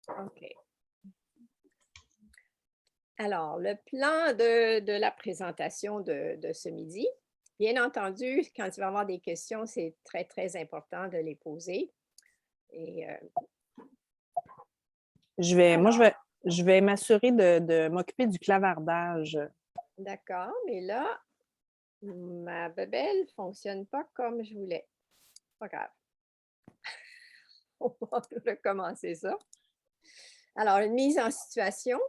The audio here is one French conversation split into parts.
OK. Alors, le plan de la présentation de ce midi. Bien entendu, quand il va y avoir des questions, c'est très, très important de les poser. Et Moi, je vais m'assurer de m'occuper du clavardage. d'accord, mais là, ma bebelle ne fonctionne pas comme je voulais. Pas grave. On va recommencer ça. Alors, une mise en situation,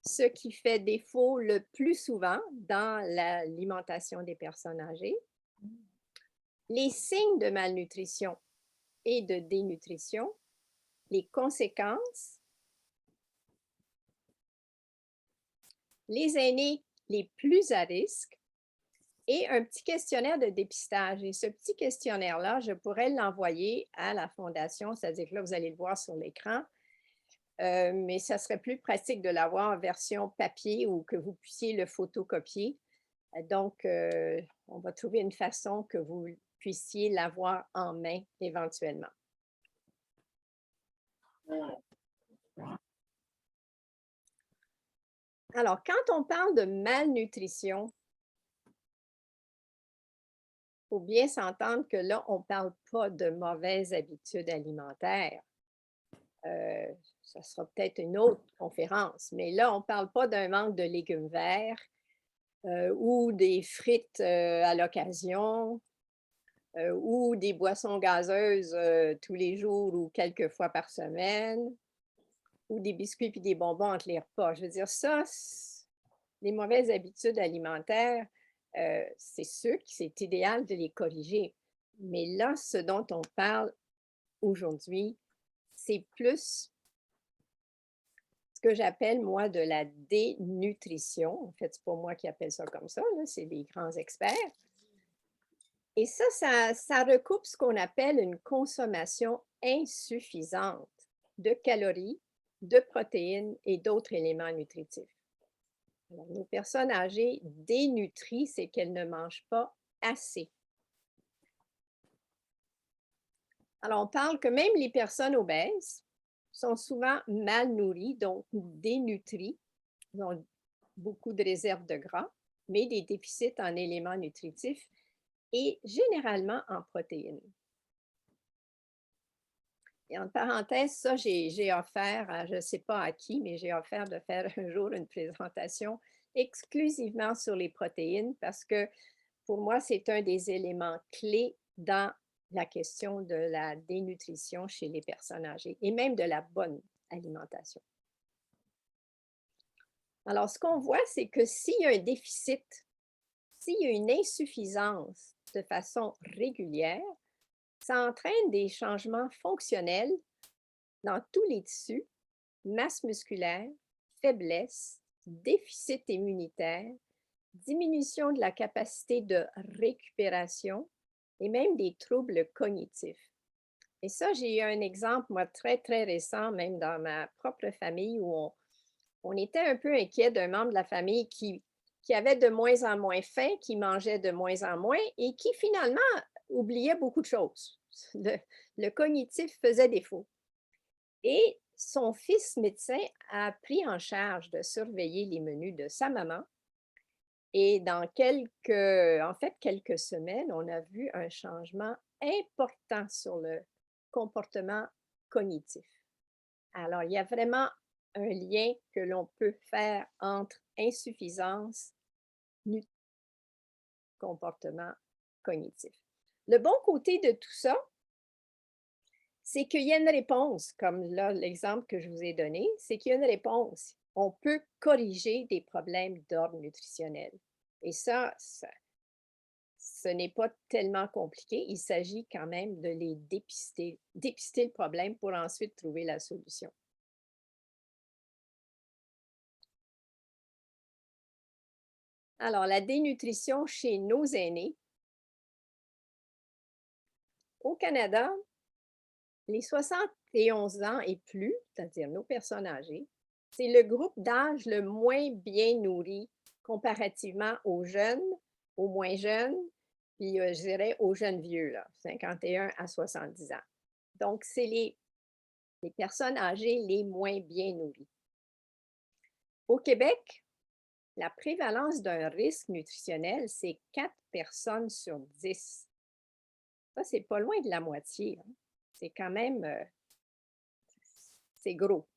ce qui fait défaut le plus souvent dans l'alimentation des personnes âgées. Les signes de malnutrition et de dénutrition, les conséquences, les aînés les plus à risque et un petit questionnaire de dépistage. Et ce petit questionnaire-là, je pourrais l'envoyer à la Fondation, c'est-à-dire que là, vous allez le voir sur l'écran, mais ça serait plus pratique de l'avoir en version papier ou que vous puissiez le photocopier. Donc, on va trouver une façon que vous puissiez l'avoir en main éventuellement. Alors, quand on parle de malnutrition, il faut bien s'entendre que là, on ne parle pas de mauvaises habitudes alimentaires. Ça sera peut-être une autre conférence, mais là, on ne parle pas d'un manque de légumes verts ou des frites à l'occasion ou des boissons gazeuses tous les jours ou quelques fois par semaine ou des biscuits puis des bonbons entre les repas. Je veux dire, ça, les mauvaises habitudes alimentaires, c'est sûr que c'est idéal de les corriger. Mais là, ce dont on parle aujourd'hui, c'est plus ce que j'appelle, moi, de la dénutrition. En fait, ce n'est pas moi qui appelle ça comme ça, c'est des grands experts. Et ça recoupe ce qu'on appelle une consommation insuffisante de calories, de protéines et d'autres éléments nutritifs. Alors, nos personnes âgées dénutries, c'est qu'elles ne mangent pas assez. Alors, on parle que même les personnes obèses sont souvent mal nourries, donc dénutries. Ils ont beaucoup de réserves de gras, mais des déficits en éléments nutritifs et généralement en protéines. Et en parenthèse, ça, j'ai offert, je ne sais pas à qui, mais j'ai offert de faire un jour une présentation exclusivement sur les protéines parce que pour moi, c'est un des éléments clés dans la question de la dénutrition chez les personnes âgées et même de la bonne alimentation. Alors, ce qu'on voit, c'est que s'il y a un déficit, s'il y a une insuffisance de façon régulière, ça entraîne des changements fonctionnels dans tous les tissus, masse musculaire, faiblesse, déficit immunitaire, diminution de la capacité de récupération et même des troubles cognitifs. Et ça, j'ai eu un exemple, moi, très, très récent, même dans ma propre famille, où on était un peu inquiet d'un membre de la famille qui avait de moins en moins faim, qui mangeait de moins en moins et qui finalement oubliait beaucoup de choses. Le cognitif faisait défaut. Et son fils médecin a pris en charge de surveiller les menus de sa maman. Et dans quelques semaines, on a vu un changement important sur le comportement cognitif. Alors, il y a vraiment un lien que l'on peut faire entre insuffisance et comportement cognitif. Le bon côté de tout ça, c'est qu'il y a une réponse, comme là, l'exemple que je vous ai donné, c'est qu'il y a une réponse. On peut corriger des problèmes d'ordre nutritionnel. Et ça, ce n'est pas tellement compliqué. Il s'agit quand même de les dépister le problème pour ensuite trouver la solution. Alors, la dénutrition chez nos aînés. Au Canada, les 71 ans et plus, c'est-à-dire nos personnes âgées, c'est le groupe d'âge le moins bien nourri comparativement aux jeunes, aux moins jeunes puis je dirais aux jeunes vieux, là, 51 à 70 ans. Donc, c'est les personnes âgées les moins bien nourries. Au Québec, la prévalence d'un risque nutritionnel, c'est 4 personnes sur 10. Ça, c'est pas loin de la moitié, hein. C'est quand même, c'est gros.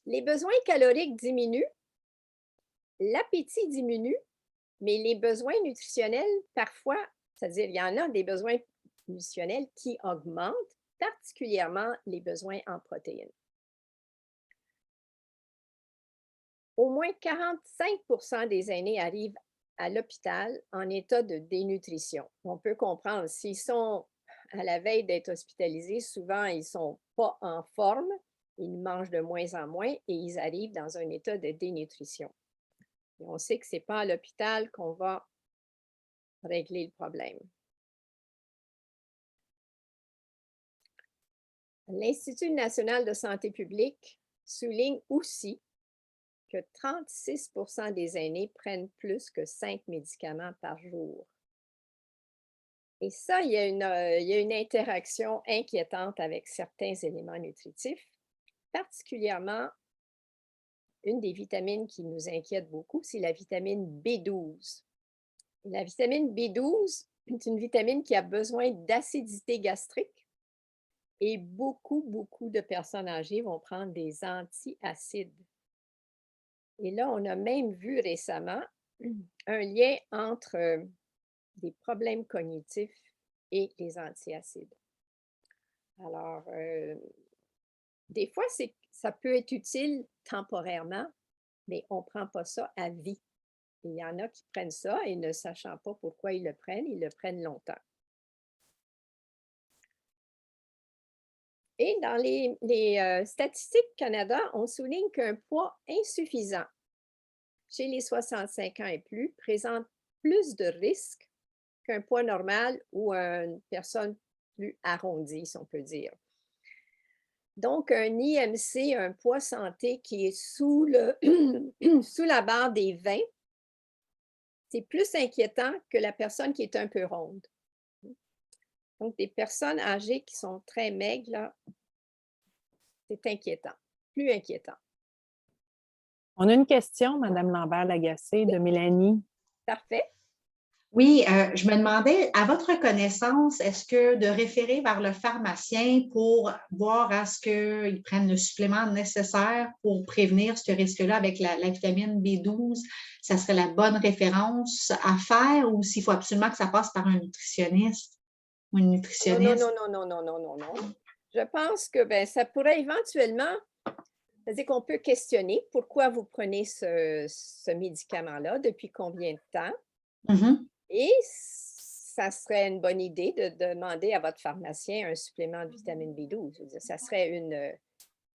Les besoins caloriques diminuent, l'appétit diminue, mais les besoins nutritionnels, parfois, c'est-à-dire il y en a des besoins nutritionnels qui augmentent, particulièrement les besoins en protéines. Au moins 45 des aînés arrivent à l'hôpital en état de dénutrition. On peut comprendre, s'ils sont à la veille d'être hospitalisés, souvent ils ne sont pas en forme, ils mangent de moins en moins et ils arrivent dans un état de dénutrition. Et on sait que ce n'est pas à l'hôpital qu'on va régler le problème. L'Institut national de santé publique souligne aussi que 36 des aînés prennent plus que 5 médicaments par jour. Et ça, il y a une interaction inquiétante avec certains éléments nutritifs, particulièrement une des vitamines qui nous inquiète beaucoup, c'est la vitamine B12. La vitamine B12 est une vitamine qui a besoin d'acidité gastrique et beaucoup de personnes âgées vont prendre des antiacides. Et là, on a même vu récemment un lien entre des problèmes cognitifs et les antiacides. Alors, des fois, ça peut être utile temporairement, mais on ne prend pas ça à vie. Il y en a qui prennent ça et ne sachant pas pourquoi ils le prennent longtemps. Et dans les statistiques Canada, on souligne qu'un poids insuffisant chez les 65 ans et plus présente plus de risques qu'un poids normal ou une personne plus arrondie, si on peut dire. Donc, un IMC, un poids santé qui est sous la barre des 20, c'est plus inquiétant que la personne qui est un peu ronde. Donc, des personnes âgées qui sont très maigres, là, c'est inquiétant, plus inquiétant. On a une question, Madame Lambert-Lagacé, de Mélanie. Parfait. Oui, je me demandais, à votre connaissance, est-ce que de référer vers le pharmacien pour voir à ce qu'ils prennent le supplément nécessaire pour prévenir ce risque-là avec la vitamine B12, ça serait la bonne référence à faire ou s'il faut absolument que ça passe par un nutritionniste ou une nutritionniste? Non. Je pense que ça pourrait éventuellement, c'est-à-dire qu'on peut questionner pourquoi vous prenez ce médicament-là, depuis combien de temps. Mm-hmm. Et ça serait une bonne idée de demander à votre pharmacien un supplément de vitamine B12. Je veux dire, ça serait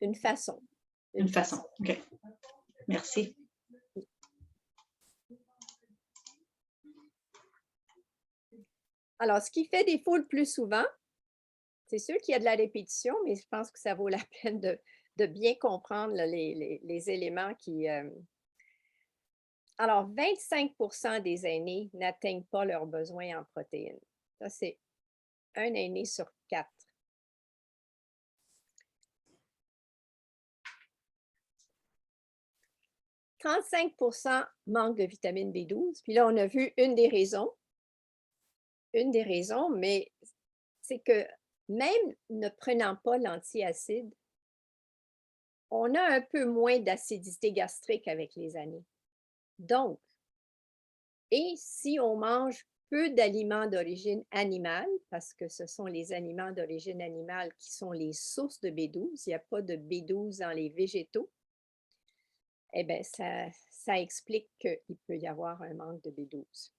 une façon. Une façon, OK. Merci. Alors, ce qui fait défaut le plus souvent, c'est sûr qu'il y a de la répétition, mais je pense que ça vaut la peine de bien comprendre là, les éléments qui... Alors, 25 des aînés n'atteignent pas leurs besoins en protéines. Ça, c'est un aîné sur 4. « 35 manquent de vitamine B12. Puis là, on a vu une des raisons, mais c'est que même ne prenant pas l'antiacide, on a un peu moins d'acidité gastrique avec les années. Donc, et si on mange peu d'aliments d'origine animale, parce que ce sont les aliments d'origine animale qui sont les sources de B12, il n'y a pas de B12 dans les végétaux, eh bien, ça explique qu'il peut y avoir un manque de B12.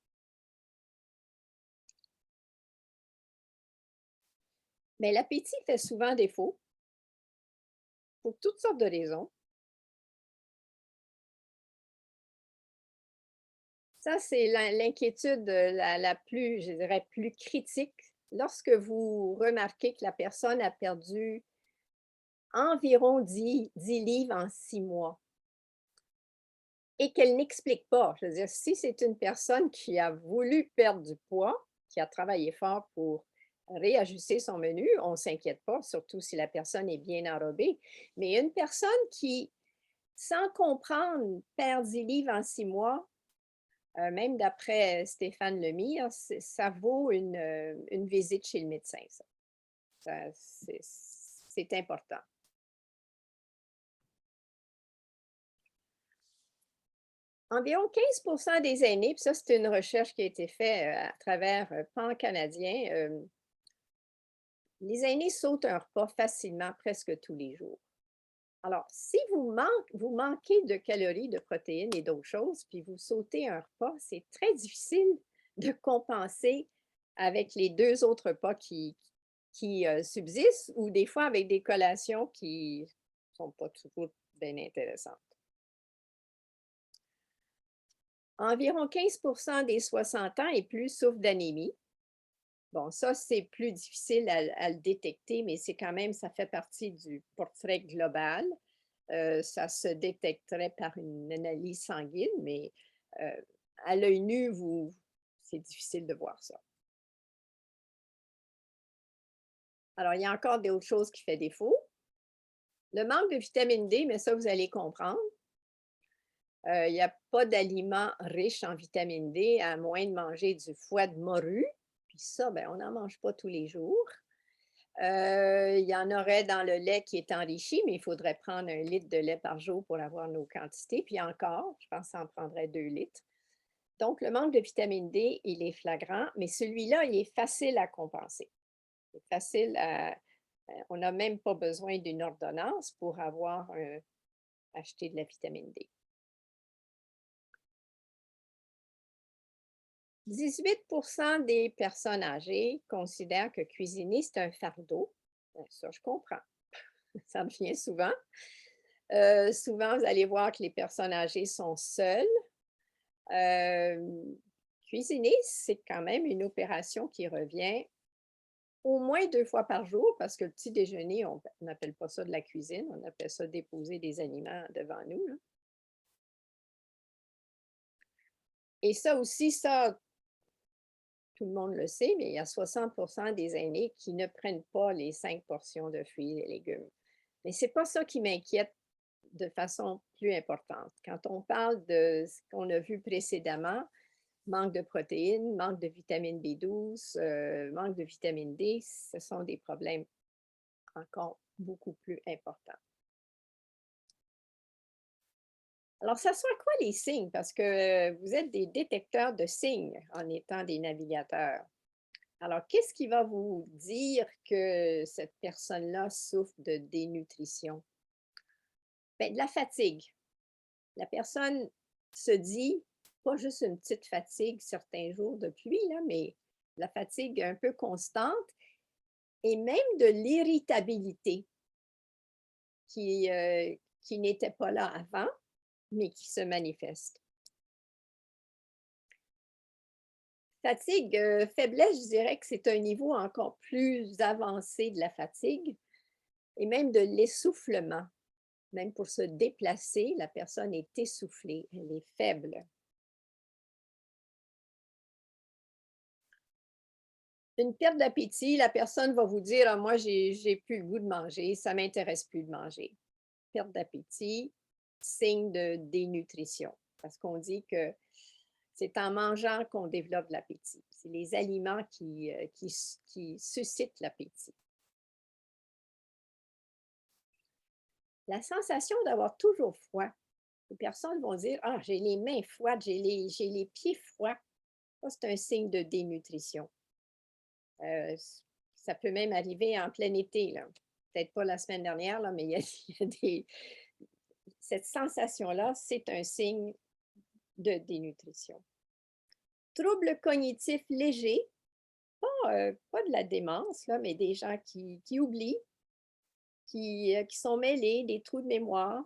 Mais l'appétit fait souvent défaut pour toutes sortes de raisons. Ça, c'est l'inquiétude la plus, je dirais, plus critique. Lorsque vous remarquez que la personne a perdu environ 10 livres en 6 mois. et qu'elle n'explique pas. Je veux dire, si c'est une personne qui a voulu perdre du poids, qui a travaillé fort pour réajuster son menu, on ne s'inquiète pas, surtout si la personne est bien enrobée. Mais une personne qui, sans comprendre, perd 10 livres en 6 mois, même d'après Stéphane Lemire, ça vaut une visite chez le médecin, ça. C'est important. Environ 15 des aînés, puis ça, c'est une recherche qui a été faite à travers PAN canadien, les aînés sautent un repas facilement presque tous les jours. Alors, si vous manquez de calories, de protéines et d'autres choses, puis vous sautez un repas, c'est très difficile de compenser avec les 2 autres repas qui subsistent ou des fois avec des collations qui ne sont pas toujours bien intéressantes. Environ 15 des 60 ans et plus souffrent d'anémie. Bon, ça, c'est plus difficile à le détecter, mais c'est quand même, ça fait partie du portrait global. Ça se détecterait par une analyse sanguine, mais à l'œil nu, c'est difficile de voir ça. Alors, il y a encore d'autres choses qui font défaut. Le manque de vitamine D, mais ça, vous allez comprendre. Il n'y a pas d'aliments riches en vitamine D à moins de manger du foie de morue. Puis ça, ben, on n'en mange pas tous les jours. Il y en aurait dans le lait qui est enrichi, mais il faudrait prendre 1 litre de lait par jour pour avoir nos quantités. Puis encore, je pense que ça en prendrait 2 litres. Donc, le manque de vitamine D, il est flagrant, mais celui-là, il est facile à compenser. C'est facile à. On n'a même pas besoin d'une ordonnance pour avoir acheté de la vitamine D. 18 des personnes âgées considèrent que cuisiner, c'est un fardeau. Ben, ça, je comprends. Ça revient souvent. Souvent, vous allez voir que les personnes âgées sont seules. Cuisiner, c'est quand même une opération qui revient au moins 2 fois par jour parce que le petit déjeuner, on n'appelle pas ça de la cuisine, on appelle ça déposer des aliments devant nous, là. Et ça aussi, ça, tout le monde le sait, mais il y a 60 des aînés qui ne prennent pas les 5 portions de fruits et légumes. Mais ce n'est pas ça qui m'inquiète de façon plus importante. Quand on parle de ce qu'on a vu précédemment, manque de protéines, manque de vitamine B12, manque de vitamine D, ce sont des problèmes encore beaucoup plus importants. Alors, ça soit quoi les signes? Parce que vous êtes des détecteurs de signes en étant des navigateurs. Alors, qu'est-ce qui va vous dire que cette personne-là souffre de dénutrition? Bien, de la fatigue. La personne se dit, pas juste une petite fatigue certains jours de pluie, là, mais la fatigue un peu constante et même de l'irritabilité qui n'était pas là avant, mais qui se manifeste. Fatigue, faiblesse, je dirais que c'est un niveau encore plus avancé de la fatigue et même de l'essoufflement. Même pour se déplacer, la personne est essoufflée, elle est faible. Une perte d'appétit, la personne va vous dire: «Ah, moi, j'ai plus le goût de manger, ça m'intéresse plus de manger». Perte d'appétit, signe de dénutrition, parce qu'on dit que c'est en mangeant qu'on développe l'appétit. C'est les aliments qui suscitent l'appétit. La sensation d'avoir toujours froid. Les personnes vont dire: «Ah, j'ai les mains froides, j'ai les pieds froids». Ça, c'est un signe de dénutrition. Ça peut même arriver en plein été, là. Peut-être pas la semaine dernière, là, mais il y a cette sensation-là, c'est un signe de dénutrition. Troubles cognitifs légers, pas de la démence, là, mais des gens qui oublient, qui sont mêlés, des trous de mémoire,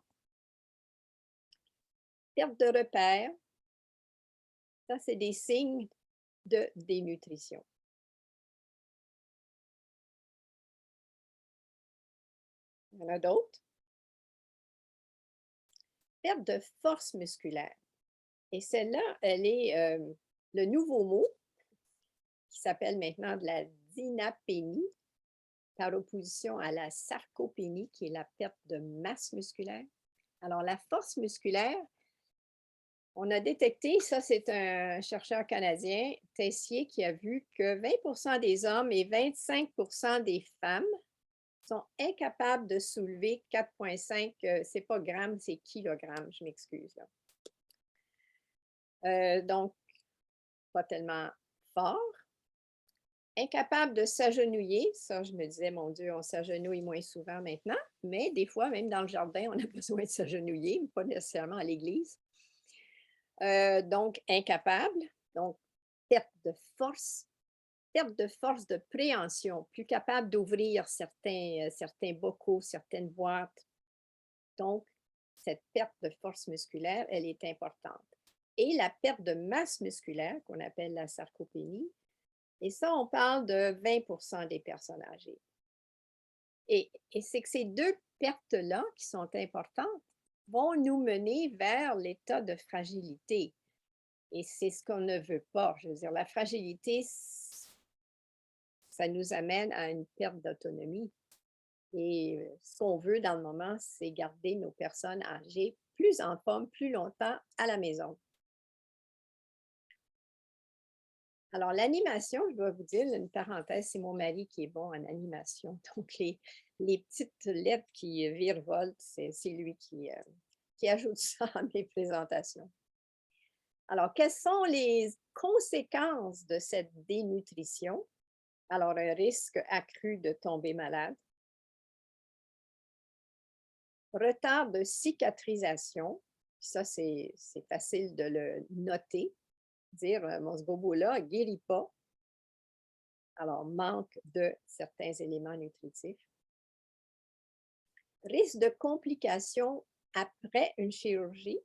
perte de repères. Ça, c'est des signes de dénutrition. Il y en a d'autres? perte de force musculaire. Et celle-là, elle est le nouveau mot qui s'appelle maintenant de la dynapénie, par opposition à la sarcopénie, qui est la perte de masse musculaire. Alors, la force musculaire, on a détecté, ça c'est un chercheur canadien, Tessier, qui a vu que 20 des hommes et 25 des femmes sont incapables de soulever 4,5, c'est pas grammes, c'est kilogrammes, je m'excuse. Donc, pas tellement fort. Incapable de s'agenouiller, ça je me disais, mon Dieu, on s'agenouille moins souvent maintenant, mais des fois, même dans le jardin, on a besoin de s'agenouiller, pas nécessairement à l'église. Donc, incapable, donc perte de force de préhension, plus capable d'ouvrir certains bocaux, certaines boîtes. Donc, cette perte de force musculaire, elle est importante. Et la perte de masse musculaire, qu'on appelle la sarcopénie, et ça, on parle de 20 des personnes âgées. Et c'est que ces deux pertes-là, qui sont importantes, vont nous mener vers l'état de fragilité. Et c'est ce qu'on ne veut pas. Je veux dire, la fragilité, ça nous amène à une perte d'autonomie. Et ce qu'on veut dans le moment, c'est garder nos personnes âgées plus en forme, plus longtemps à la maison. Alors, l'animation, je dois vous dire, une parenthèse, c'est mon mari qui est bon en animation. Donc, les petites lettres qui virevoltent, c'est lui qui ajoute ça à mes présentations. Alors, quelles sont les conséquences de cette dénutrition? Alors, un risque accru de tomber malade, retard de cicatrisation, ça, c'est facile de le noter, dire mon ce bobo-là ne guérit pas. Alors, manque de certains éléments nutritifs. Risque de complications après une chirurgie.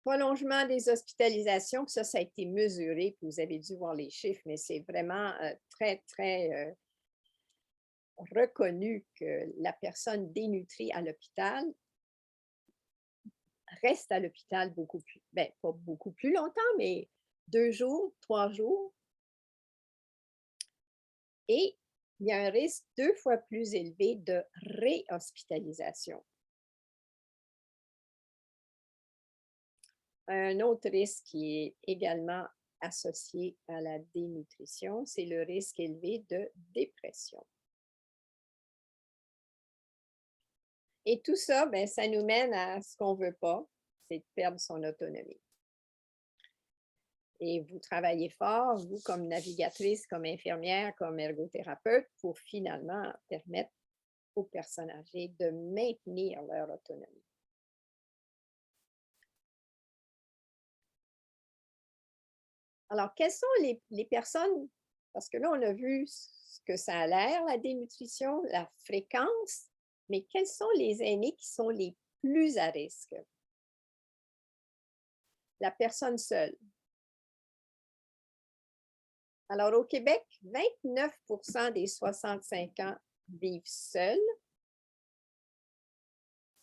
Prolongement des hospitalisations, ça a été mesuré, puis vous avez dû voir les chiffres, mais c'est vraiment très, très reconnu que la personne dénutrie à l'hôpital reste à l'hôpital beaucoup plus, bien, pas beaucoup plus longtemps, mais 2 jours, 3 jours. Et il y a un risque 2 fois plus élevé de réhospitalisation. Un autre risque qui est également associé à la dénutrition, c'est le risque élevé de dépression. Et tout ça, bien, ça nous mène à ce qu'on ne veut pas, c'est de perdre son autonomie. Et vous travaillez fort, vous, comme navigatrice, comme infirmière, comme ergothérapeute, pour finalement permettre aux personnes âgées de maintenir leur autonomie. Alors, quelles sont les personnes, parce que là, on a vu ce que ça a l'air, la dénutrition, la fréquence, mais quels sont les aînés qui sont les plus à risque? La personne seule. Alors, au Québec, 29 des 65 ans vivent seuls.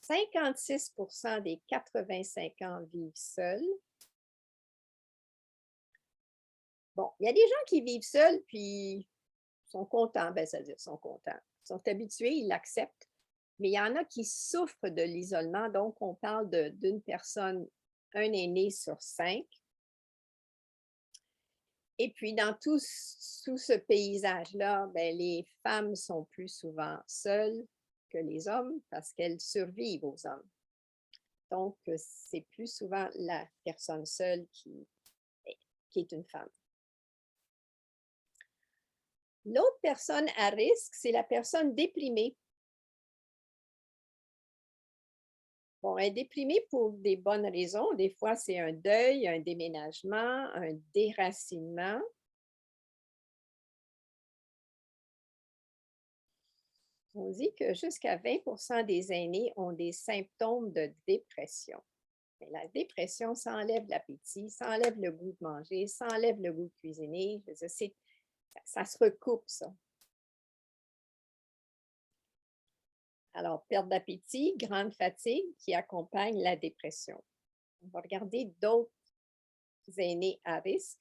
56 des 85 ans vivent seuls. Bon, il y a des gens qui vivent seuls puis sont contents, ben, c'est-à-dire sont contents, sont habitués, ils l'acceptent. Mais il y en a qui souffrent de l'isolement, donc on parle d'une personne, un aîné sur 5. Et puis, dans tout ce paysage-là, ben, les femmes sont plus souvent seules que les hommes parce qu'elles survivent aux hommes. Donc, c'est plus souvent la personne seule qui est une femme. L'autre personne à risque, c'est la personne déprimée. Bon, elle est déprimée pour des bonnes raisons. Des fois, c'est un deuil, un déménagement, un déracinement. On dit que jusqu'à 20 des aînés ont des symptômes de dépression. Mais la dépression, ça enlève l'appétit, ça enlève le goût de manger, ça enlève le goût de cuisiner. Je veux dire, ça se recoupe, ça. Alors, perte d'appétit, grande fatigue qui accompagne la dépression. On va regarder d'autres aînés à risque.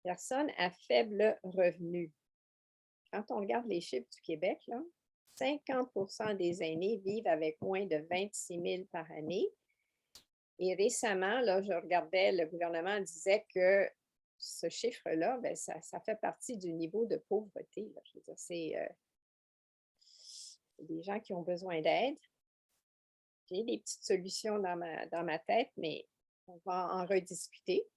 Personnes à faible revenu. Quand on regarde les chiffres du Québec, là, 50% des aînés vivent avec moins de 26 000 par année. Et récemment, là, je regardais, le gouvernement disait que ce chiffre-là, ben, ça fait partie du niveau de pauvreté. Là. Je veux dire, c'est des gens qui ont besoin d'aide. J'ai des petites solutions dans ma tête, mais on va en rediscuter.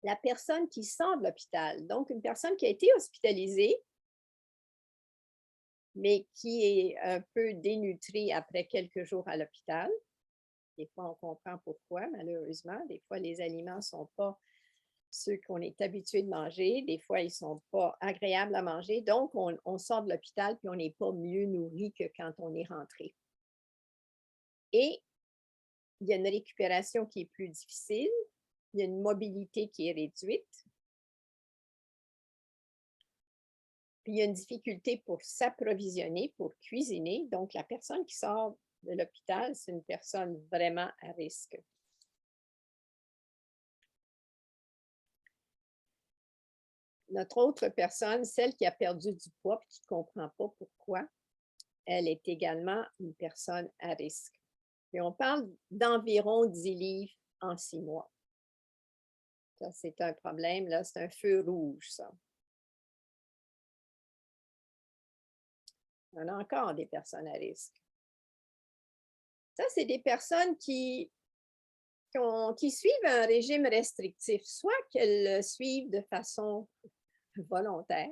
La personne qui sort de l'hôpital, donc une personne qui a été hospitalisée, mais qui est un peu dénutrie après quelques jours à l'hôpital. Des fois, on comprend pourquoi, malheureusement. Des fois, les aliments ne sont pas ceux qu'on est habitué de manger. Des fois, ils ne sont pas agréables à manger. Donc, on sort de l'hôpital puis on n'est pas mieux nourri que quand on est rentré. Et il y a une récupération qui est plus difficile. Il y a une mobilité qui est réduite. Puis il y a une difficulté pour s'approvisionner, pour cuisiner. Donc, la personne qui sort de l'hôpital, c'est une personne vraiment à risque. Notre autre personne, celle qui a perdu du poids et qui ne comprend pas pourquoi, elle est également une personne à risque. Et on parle d'environ 10 livres en 6 mois. Ça, c'est un problème, là, c'est un feu rouge, ça. On a encore des personnes à risque. Ça, c'est des personnes qui suivent un régime restrictif, soit qu'elles le suivent de façon volontaire.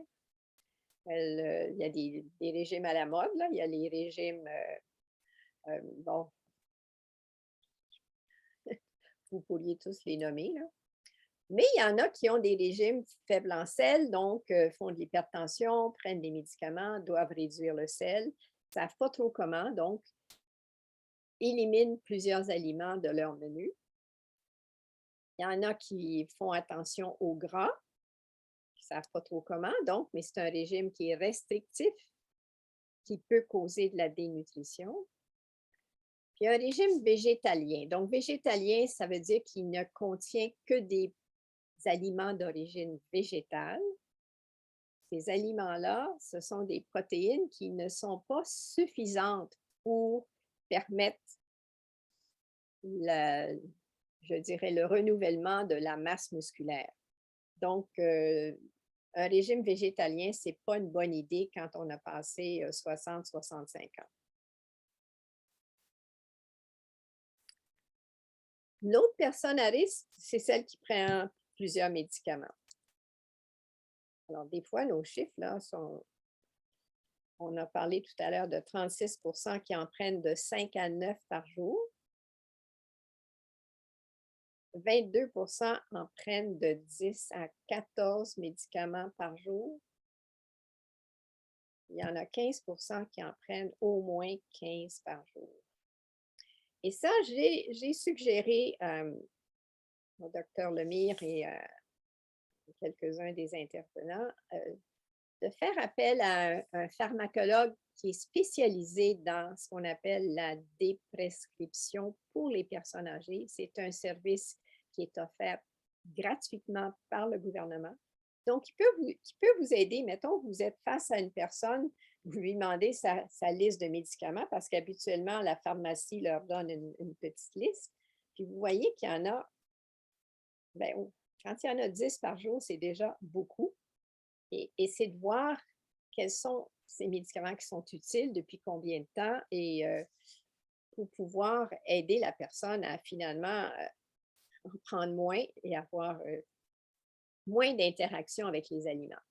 Il y a des régimes à la mode, là. Il y a les régimes, bon, vous pourriez tous les nommer, là. Mais il y en a qui ont des régimes faibles en sel, donc font de l'hypertension, prennent des médicaments, doivent réduire le sel, ne savent pas trop comment, donc éliminent plusieurs aliments de leur menu. Il y en a qui font attention au gras, qui ne savent pas trop comment, donc, mais c'est un régime qui est restrictif, qui peut causer de la dénutrition. Puis un régime végétalien. Donc, végétalien, ça veut dire qu'il ne contient que des aliments d'origine végétale. Ces aliments-là, ce sont des protéines qui ne sont pas suffisantes pour permettre je dirais, le renouvellement de la masse musculaire. Donc, un régime végétalien, ce n'est pas une bonne idée quand on a passé 60-65 ans. L'autre personne à risque, c'est celle qui prend plusieurs médicaments. Alors, des fois, nos chiffres, là, on a parlé tout à l'heure de 36% qui en prennent de 5 à 9 par jour. 22% en prennent de 10 à 14 médicaments par jour. Il y en a 15% qui en prennent au moins 15 par jour. Et ça, j'ai suggéré au docteur Lemire et quelques-uns des intervenants de faire appel à un pharmacologue qui est spécialisé dans ce qu'on appelle la déprescription pour les personnes âgées. C'est un service qui est offert gratuitement par le gouvernement. Donc, qui peut vous aider. Mettons, vous êtes face à une personne, vous lui demandez sa liste de médicaments parce qu'habituellement, la pharmacie leur donne une petite liste. Puis vous voyez qu'il y en a, bien, quand il y en a 10 par jour, c'est déjà beaucoup. Et c'est de voir quels sont ces médicaments qui sont utiles, depuis combien de temps, et pour pouvoir aider la personne à finalement en prendre moins et avoir moins d'interaction avec les aliments.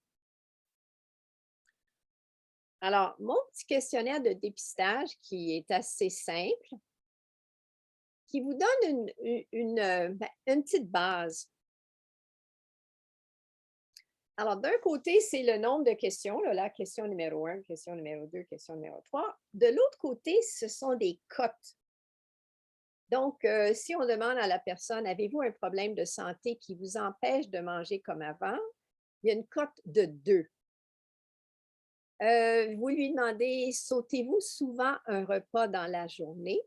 Alors, mon petit questionnaire de dépistage qui est assez simple, qui vous donne une petite base. Alors, d'un côté, c'est le nombre de questions, là, la question numéro 1, question numéro 2, question numéro 3. De l'autre côté, ce sont des cotes. Donc, si on demande à la personne, avez-vous un problème de santé qui vous empêche de manger comme avant? Il y a une cote de 2. Vous lui demandez, sautez-vous souvent un repas dans la journée?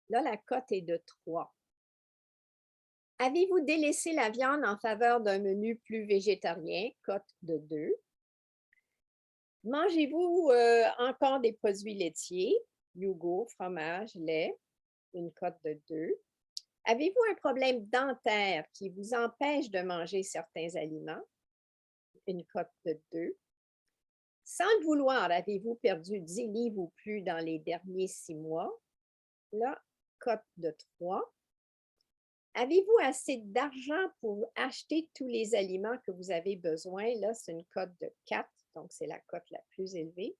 Là, la cote est de 3. Avez-vous délaissé la viande en faveur d'un menu plus végétarien? Cote de 2. Mangez-vous encore des produits laitiers? Yogourt, fromage, lait, une cote de 2. Avez-vous un problème dentaire qui vous empêche de manger certains aliments? Une cote de 2. Sans le vouloir, avez-vous perdu 10 livres ou plus dans les derniers 6 mois? Là, cote de 3. Avez-vous assez d'argent pour acheter tous les aliments que vous avez besoin? Là, c'est une cote de 4, donc c'est la cote la plus élevée.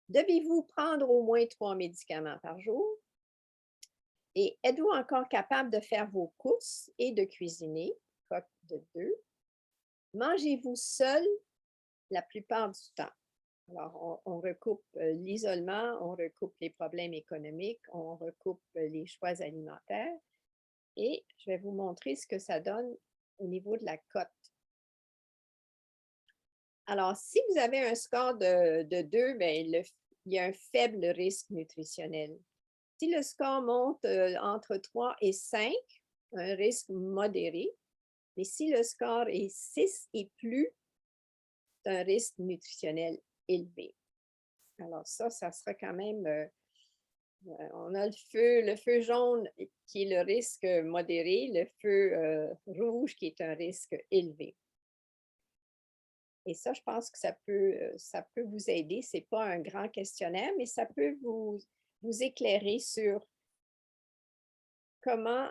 Devez-vous prendre au moins 3 médicaments par jour? Et êtes-vous encore capable de faire vos courses et de cuisiner? Cote de 2. Mangez-vous seul la plupart du temps? Alors, on recoupe l'isolement, on recoupe les problèmes économiques, on recoupe les choix alimentaires et je vais vous montrer ce que ça donne au niveau de la cote. Alors, si vous avez un score de 2, bien, il y a un faible risque nutritionnel. Si le score monte entre 3 et 5, un risque modéré. Mais si le score est 6 et plus, c'est un risque nutritionnel élevé. Alors ça sera quand même, on a le feu jaune qui est le risque modéré, le feu rouge qui est un risque élevé. Et ça, je pense que ça peut vous aider. Ce n'est pas un grand questionnaire, mais ça peut vous éclairer sur comment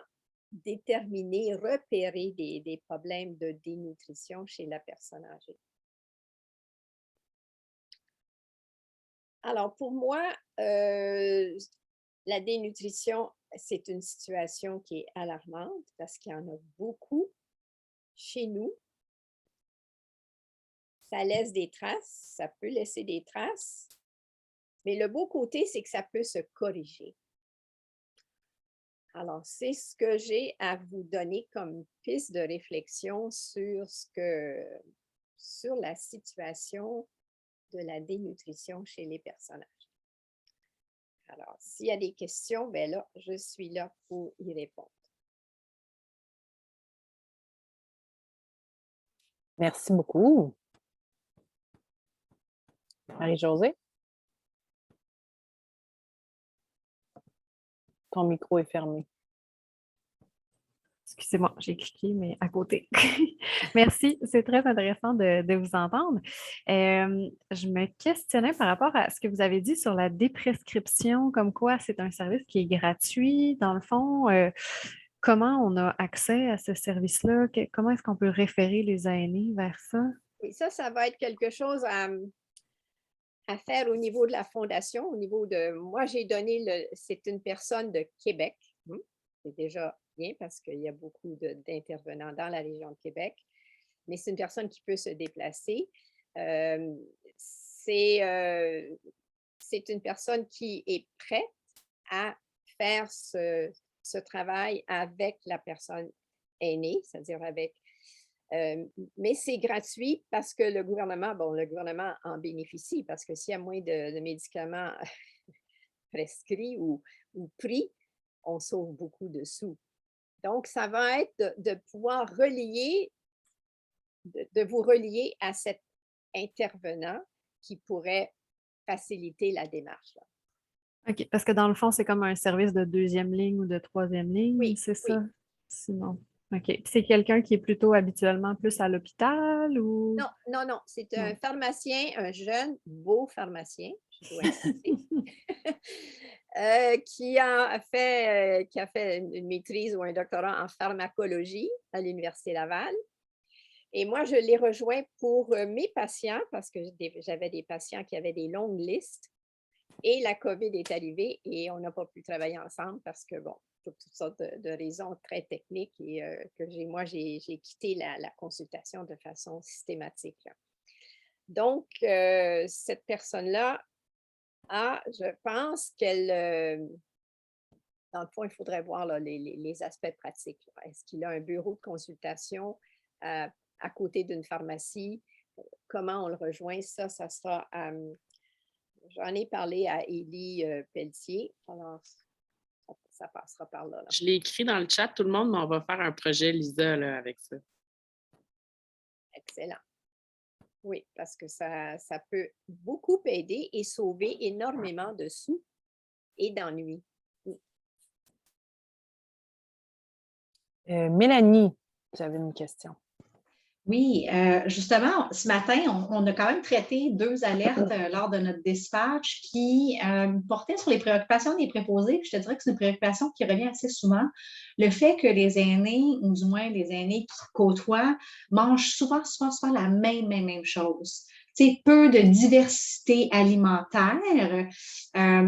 déterminer, repérer des problèmes de dénutrition chez la personne âgée. Alors, pour moi, la dénutrition, c'est une situation qui est alarmante parce qu'il y en a beaucoup chez nous. Ça laisse des traces, ça peut laisser des traces, mais le beau côté, c'est que ça peut se corriger. Alors, c'est ce que j'ai à vous donner comme piste de réflexion sur la situation de la dénutrition chez les personnes âgées. Alors, s'il y a des questions, bien là, je suis là pour y répondre. Merci beaucoup. Marie-Josée? Ton micro est fermé. Excusez-moi, j'ai cliqué, mais à côté. Merci, c'est très intéressant de vous entendre. Je me questionnais par rapport à ce que vous avez dit sur la déprescription, comme quoi c'est un service qui est gratuit. Dans le fond, comment on a accès à ce service-là? Comment est-ce qu'on peut référer les aînés vers ça? Et ça va être quelque chose à faire au niveau de la fondation, au niveau de... Moi, j'ai donné c'est une personne de Québec. C'est déjà bien parce qu'il y a beaucoup d'intervenants dans la région de Québec, mais c'est une personne qui peut se déplacer. C'est une personne qui est prête à faire ce travail avec la personne aînée, c'est-à-dire avec... mais c'est gratuit parce que le gouvernement en bénéficie parce que s'il y a moins de médicaments prescrits ou pris, on sauve beaucoup de sous. Donc, ça va être de pouvoir relier, de vous relier à cet intervenant qui pourrait faciliter la démarche. Là. OK, parce que dans le fond, c'est comme un service de deuxième ligne ou de troisième ligne, Oui, c'est oui. ça? Sinon. OK. Puis c'est quelqu'un qui est plutôt habituellement plus à l'hôpital ou? Non. C'est un pharmacien, un jeune, beau pharmacien, je dois insister, qui a fait une maîtrise ou un doctorat en pharmacologie à l'Université Laval. Et moi, je l'ai rejoint pour mes patients parce que j'avais des patients qui avaient des longues listes. Et la COVID est arrivée et on n'a pas pu travailler ensemble parce que, bon, pour toutes sortes de raisons très techniques et que j'ai quitté la consultation de façon systématique. Là. Donc, cette personne-là je pense qu'elle dans le fond, il faudrait voir là, les aspects pratiques. Là. Est-ce qu'il a un bureau de consultation à côté d'une pharmacie? Comment on le rejoint? Ça sera... j'en ai parlé à Élie Pelletier. Alors, ça passera par là. Je l'ai écrit dans le chat, tout le monde, mais on va faire un projet, Lisa, là, avec ça. Excellent. Oui, parce que ça peut beaucoup aider et sauver énormément de sous et d'ennuis. Mélanie, tu avais une question. Oui, justement, ce matin, on a quand même traité 2 alertes lors de notre dispatch qui portaient sur les préoccupations des préposés. Puis je te dirais que c'est une préoccupation qui revient assez souvent. Le fait que les aînés, ou du moins les aînés qui côtoient, mangent souvent la même chose. C'est peu de diversité alimentaire.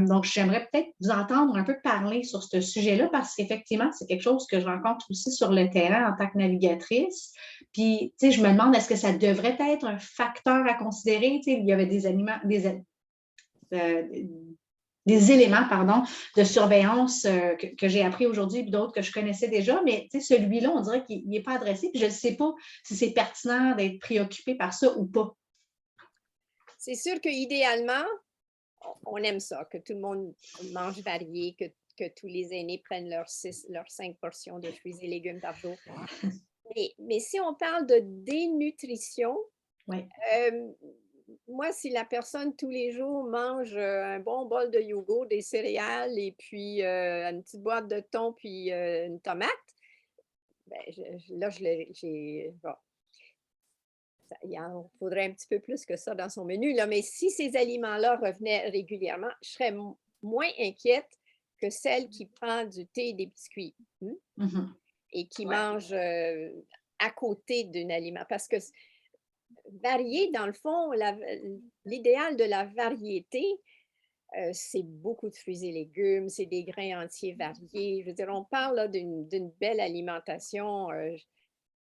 Donc, j'aimerais peut-être vous entendre un peu parler sur ce sujet-là parce qu'effectivement, c'est quelque chose que je rencontre aussi sur le terrain en tant que navigatrice. Puis, tu sais, je me demande, est-ce que ça devrait être un facteur à considérer? Tu sais, il y avait des éléments, pardon, de surveillance que j'ai appris aujourd'hui, puis d'autres que je connaissais déjà, mais tu sais, celui-là, on dirait qu'il n'est pas adressé, puis je ne sais pas si c'est pertinent d'être préoccupé par ça ou pas. C'est sûr qu'idéalement, on aime ça, que tout le monde mange varié, que tous les aînés prennent leurs 5 portions de fruits et légumes par jour. Mais si on parle de dénutrition, ouais. Moi, si la personne tous les jours mange un bon bol de yogourt, des céréales et puis une petite boîte de thon puis une tomate, ben, bon, il en faudrait un petit peu plus que ça dans son menu. Là. Mais si ces aliments-là revenaient régulièrement, je serais moins inquiète que celle qui prend du thé et des biscuits et qui mange à côté d'un aliment. Parce que varier, dans le fond, l'idéal de la variété, c'est beaucoup de fruits et légumes, c'est des grains entiers variés. Je veux dire, on parle d'une belle alimentation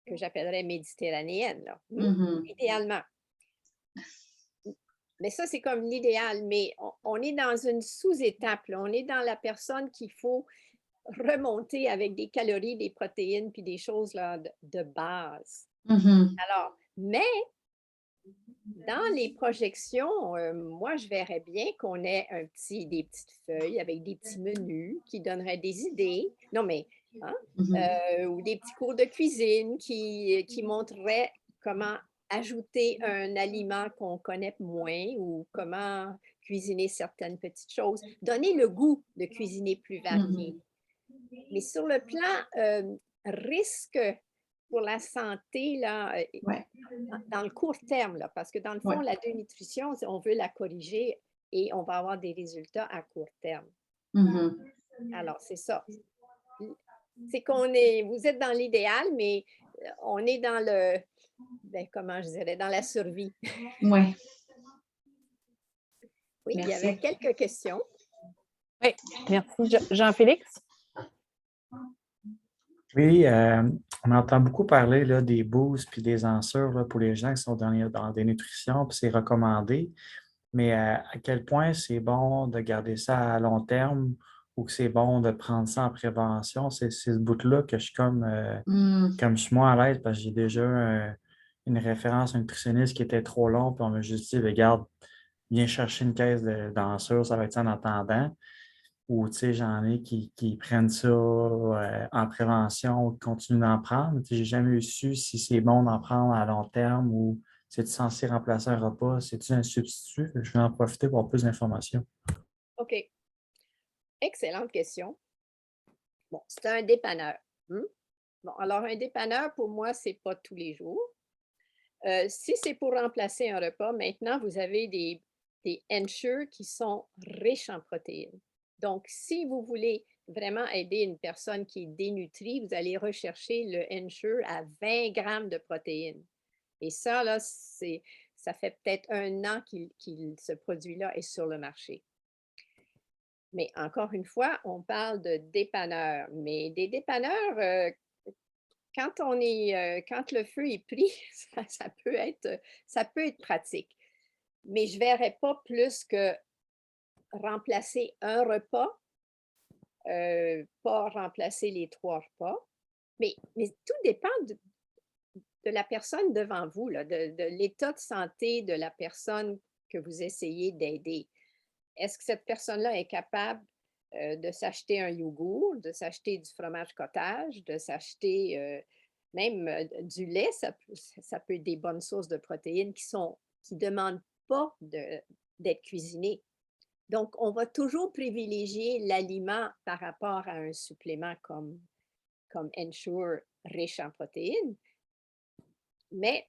que j'appellerais méditerranéenne, là, idéalement. Mais ça, c'est comme l'idéal, mais on est dans une sous-étape. Là. On est dans la personne qu'il faut remonter avec des calories, des protéines, puis des choses là, de base. Alors, mais dans les projections, moi, je verrais bien qu'on ait des petites feuilles avec des petits menus qui donneraient des idées. Non, mais, ou des petits cours de cuisine qui montreraient comment ajouter un aliment qu'on connaît moins ou comment cuisiner certaines petites choses. Donner le goût de cuisiner plus varié. Mais sur le plan risque pour la santé, là, dans le court terme, là, parce que dans le fond, la dénutrition, on veut la corriger et on va avoir des résultats à court terme. Alors, c'est ça. C'est vous êtes dans l'idéal, mais on est dans comment je dirais, dans la survie. Oui. Oui, merci. Il y avait quelques questions. Oui, merci. Jean-Félix? Oui, on entend beaucoup parler là, des boosts puis des ensures là, pour les gens qui sont dans des nutritions, puis c'est recommandé. Mais à quel point c'est bon de garder ça à long terme ou que c'est bon de prendre ça en prévention? C'est ce bout-là que je suis comme je suis moins à l'aise parce que j'ai déjà une référence nutritionniste qui était trop long, puis on m'a juste dit, regarde, viens chercher une caisse d'ensure, ça va être ça en attendant. Ou, tu sais, j'en ai qui prennent ça en prévention ou qui continuent d'en prendre. Je n'ai jamais su si c'est bon d'en prendre à long terme ou c'est censé remplacer un repas. C'est-tu un substitut? Je vais en profiter pour avoir plus d'informations. OK. Excellente question. Bon, c'est un dépanneur. Bon, alors, un dépanneur, pour moi, ce n'est pas tous les jours. Si c'est pour remplacer un repas, maintenant, vous avez des Ensure qui sont riches en protéines. Donc, si vous voulez vraiment aider une personne qui est dénutrie, vous allez rechercher le Ensure à 20 grammes de protéines. Et ça, là, ça fait peut-être 1 an que ce produit-là est sur le marché. Mais encore une fois, on parle de dépanneurs. Mais des dépanneurs, quand le feu est pris, ça peut être pratique. Mais je ne verrais pas plus que remplacer un repas pas remplacer les 3 repas. Mais tout dépend de la personne devant vous, là, de l'état de santé de la personne que vous essayez d'aider. Est-ce que cette personne-là est capable de s'acheter un yogourt, de s'acheter du fromage cottage, de s'acheter même du lait? Ça peut être des bonnes sources de protéines qui ne demandent pas d'être cuisinées. Donc, on va toujours privilégier l'aliment par rapport à un supplément comme Ensure riche en protéines, mais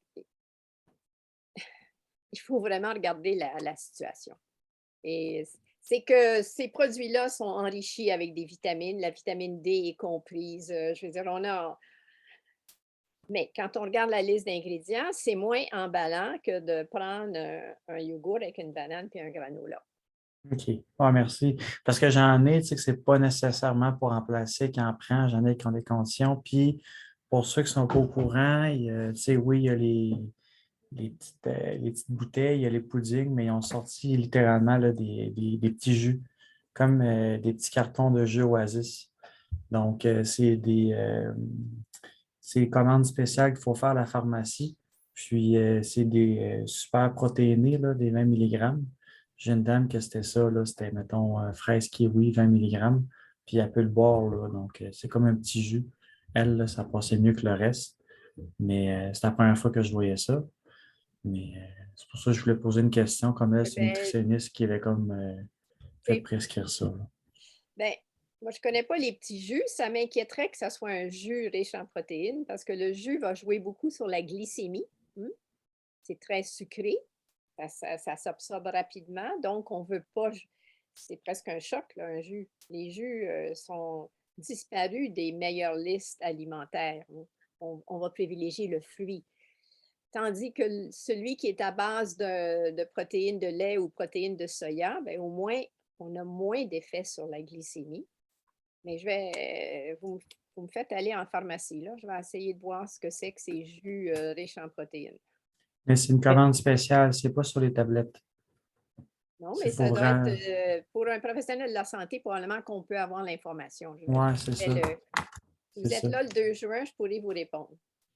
il faut vraiment regarder la situation. Et c'est que ces produits-là sont enrichis avec des vitamines. La vitamine D est comprise. Je veux dire, mais quand on regarde la liste d'ingrédients, c'est moins emballant que de prendre un yogourt avec une banane et un granola. OK. Ouais, merci. Parce que j'en ai, tu sais, que c'est pas nécessairement pour remplacer qui en prend, j'en ai qui ont des conditions. Puis, pour ceux qui sont pas au courant, tu sais, oui, il y a les petites bouteilles, il y a les puddings, mais ils ont sorti littéralement là, des petits jus, comme des petits cartons de jus Oasis. Donc, c'est des commandes spéciales qu'il faut faire à la pharmacie. Puis, c'est des super protéinés, là, des 20 mg. J'ai une dame que c'était ça, là, c'était, mettons, fraise kiwi, 20 mg. Puis, elle peut le boire, là. Donc, c'est comme un petit jus. Elle, là, ça passait mieux que le reste. Mais c'est la première fois que je voyais ça. Mais c'est pour ça que je voulais poser une question, comme elle, c'est une Ben, nutritionniste qui avait comme fait c'est- prescrire ça, là. ben, moi, je ne connais pas les petits jus. Ça m'inquiéterait que ça soit un jus riche en protéines parce que le jus va jouer beaucoup sur la glycémie. C'est très sucré. Ça s'absorbe rapidement. Donc, on ne veut pas. C'est presque un choc, là, un jus. Les jus sont disparus des meilleures listes alimentaires. On va privilégier le fruit. Tandis que celui qui est à base de protéines de lait ou protéines de soya, ben, au moins, on a moins d'effet sur la glycémie. Mais vous me faites aller en pharmacie, là. Je vais essayer de voir ce que c'est que ces jus riches en protéines. Mais c'est une commande spéciale, c'est pas sur les tablettes. Non, C'est mais ça pour doit rendre. être pour un professionnel de la santé, probablement qu'on peut avoir l'information. Ouais, c'est ça. Si C'est vous êtes ça. là le 2 juin, je pourrais vous répondre.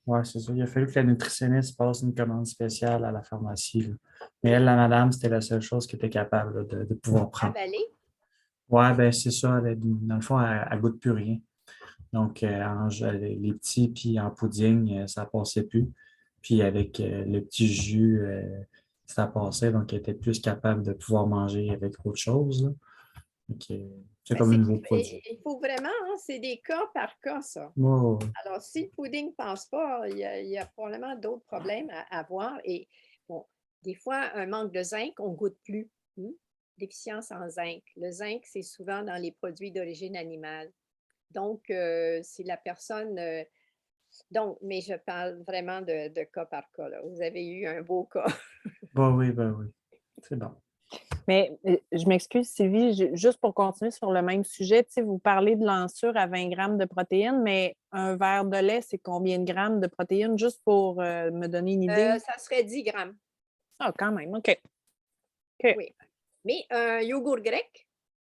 Ouais, c'est ça. Il a fallu que la nutritionniste passe une commande spéciale à la pharmacie, là. Mais elle, la madame, c'était la seule chose qu'elle était capable là, de pouvoir prendre. Avaler? Ouais, ben c'est ça. Dans le fond, elle goûte plus rien. Donc, les petits, puis en pudding, ça passait plus. Puis avec le petit jus, ça passait. Donc, elle était plus capable de pouvoir manger avec autre chose, là. Donc, c'est Ben, comme un nouveau produit. il faut vraiment, hein, c'est des cas par cas, ça. Oh, Alors, si le pudding ne passe pas, il y a probablement d'autres problèmes à voir. Et bon, des fois, un manque de zinc, on ne goûte plus. Déficience en zinc. Le zinc, c'est souvent dans les produits d'origine animale. Donc, si la personne. Donc, mais je parle vraiment de cas par cas, là. Vous avez eu un beau cas. ben oui. C'est bon. Mais je m'excuse, Sylvie, juste pour continuer sur le même sujet, tu sais, vous parlez de l'ensure à 20 grammes de protéines, mais un verre de lait, c'est combien de grammes de protéines, juste pour me donner une idée? Ça serait 10 grammes. Ah, quand même, OK. OK. Oui. Mais un yogourt grec,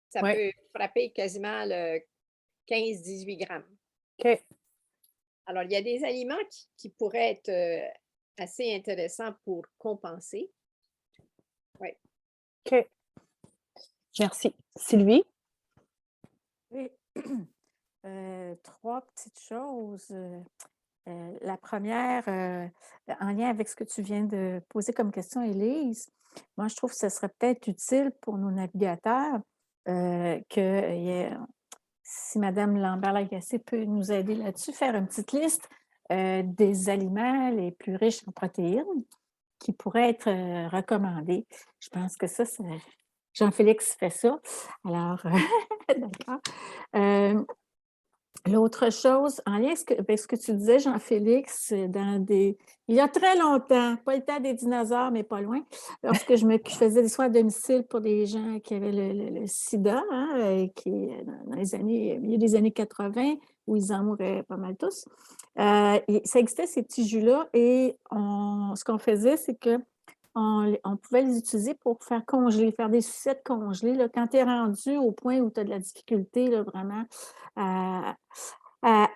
ça Ouais. peut frapper quasiment le 15-18 grammes. OK. Alors, il y a des aliments qui pourraient être assez intéressants pour compenser. Oui. OK. Merci. Sylvie? Oui. Trois petites choses. La première, en lien avec ce que tu viens de poser comme question, Élise, moi, je trouve que ce serait peut-être utile pour nos navigateurs que si Mme Lambert-Lagacé peut nous aider là-dessus, faire une petite liste des aliments les plus riches en protéines qui pourraient être recommandés. Je pense que ça, Jean-Félix fait ça. Alors, d'accord. L'autre chose, en lien avec ce que tu disais, Jean-Félix, il y a très longtemps, pas le temps des dinosaures, mais pas loin, lorsque je faisais des soins à domicile pour des gens qui avaient le sida, hein, dans les milieu des années 80, où ils en mouraient pas mal tous. Ça existait, ces petits jus-là, et ce qu'on faisait, c'est que on pouvait les utiliser pour faire congeler, faire des sucettes congelées. Là, quand tu es rendu au point où tu as de la difficulté là, vraiment à, à-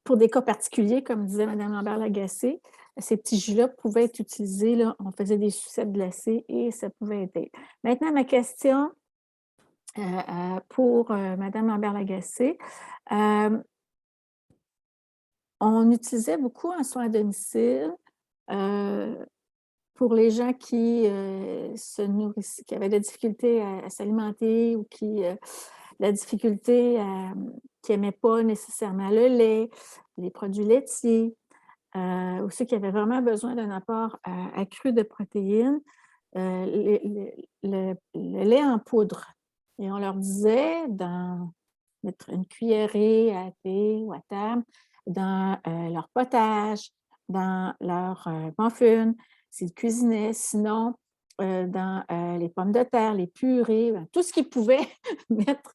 pour des cas particuliers, comme disait Mme Lambert-Lagacé, ces petits jus-là pouvaient être utilisés. Là, on faisait des sucettes glacées et ça pouvait aider. Maintenant, ma question pour Mme Lambert-Lagacé. On utilisait beaucoup en soins à domicile pour les gens qui se nourrissent, qui avaient des difficultés à s'alimenter ou qui la difficulté qui n'aimaient pas nécessairement le lait, les produits laitiers, ou ceux qui avaient vraiment besoin d'un apport accru de protéines, le lait en poudre. Et on leur disait d'en mettre une cuillerée à thé ou à table dans leur potage, dans leur muffin, s'ils cuisinaient, sinon dans les pommes de terre, les purées, tout ce qu'ils pouvaient mettre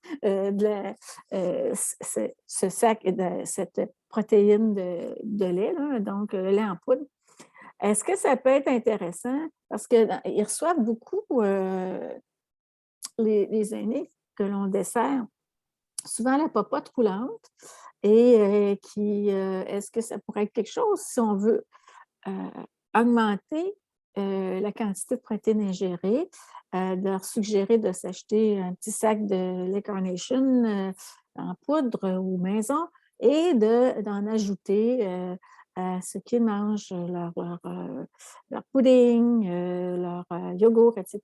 ce sac, cette protéine de lait, là, donc le lait en poudre. Est-ce que ça peut être intéressant? Parce qu'ils reçoivent beaucoup, les aînés que l'on dessert, souvent la popote roulante, et est-ce que ça pourrait être quelque chose si on veut augmenter la quantité de protéines ingérées, de leur suggérer de s'acheter un petit sac de lait Carnation en poudre ou maison et d'en ajouter à ce qu'ils mangent, leur pudding, leur yogourt, etc.,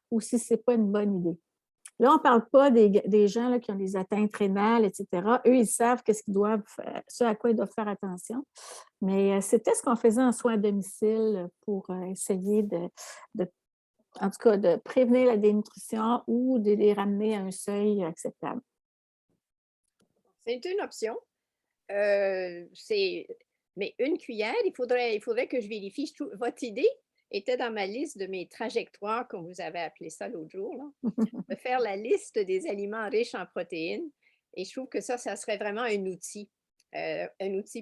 ou si ce n'est pas une bonne idée. Là, on ne parle pas des gens là, qui ont des atteintes rénales, etc. Eux, ils savent ce à quoi ils doivent faire attention. Mais c'était ce qu'on faisait en soins à domicile pour essayer en tout cas, de prévenir la dénutrition ou de les ramener à un seuil acceptable. C'est une option. Mais une cuillère, il faudrait que je vérifie. Votre idée était dans ma liste de mes trajectoires, comme vous avez appelé ça l'autre jour, là, de faire la liste des aliments riches en protéines. Et je trouve que ça serait vraiment un outil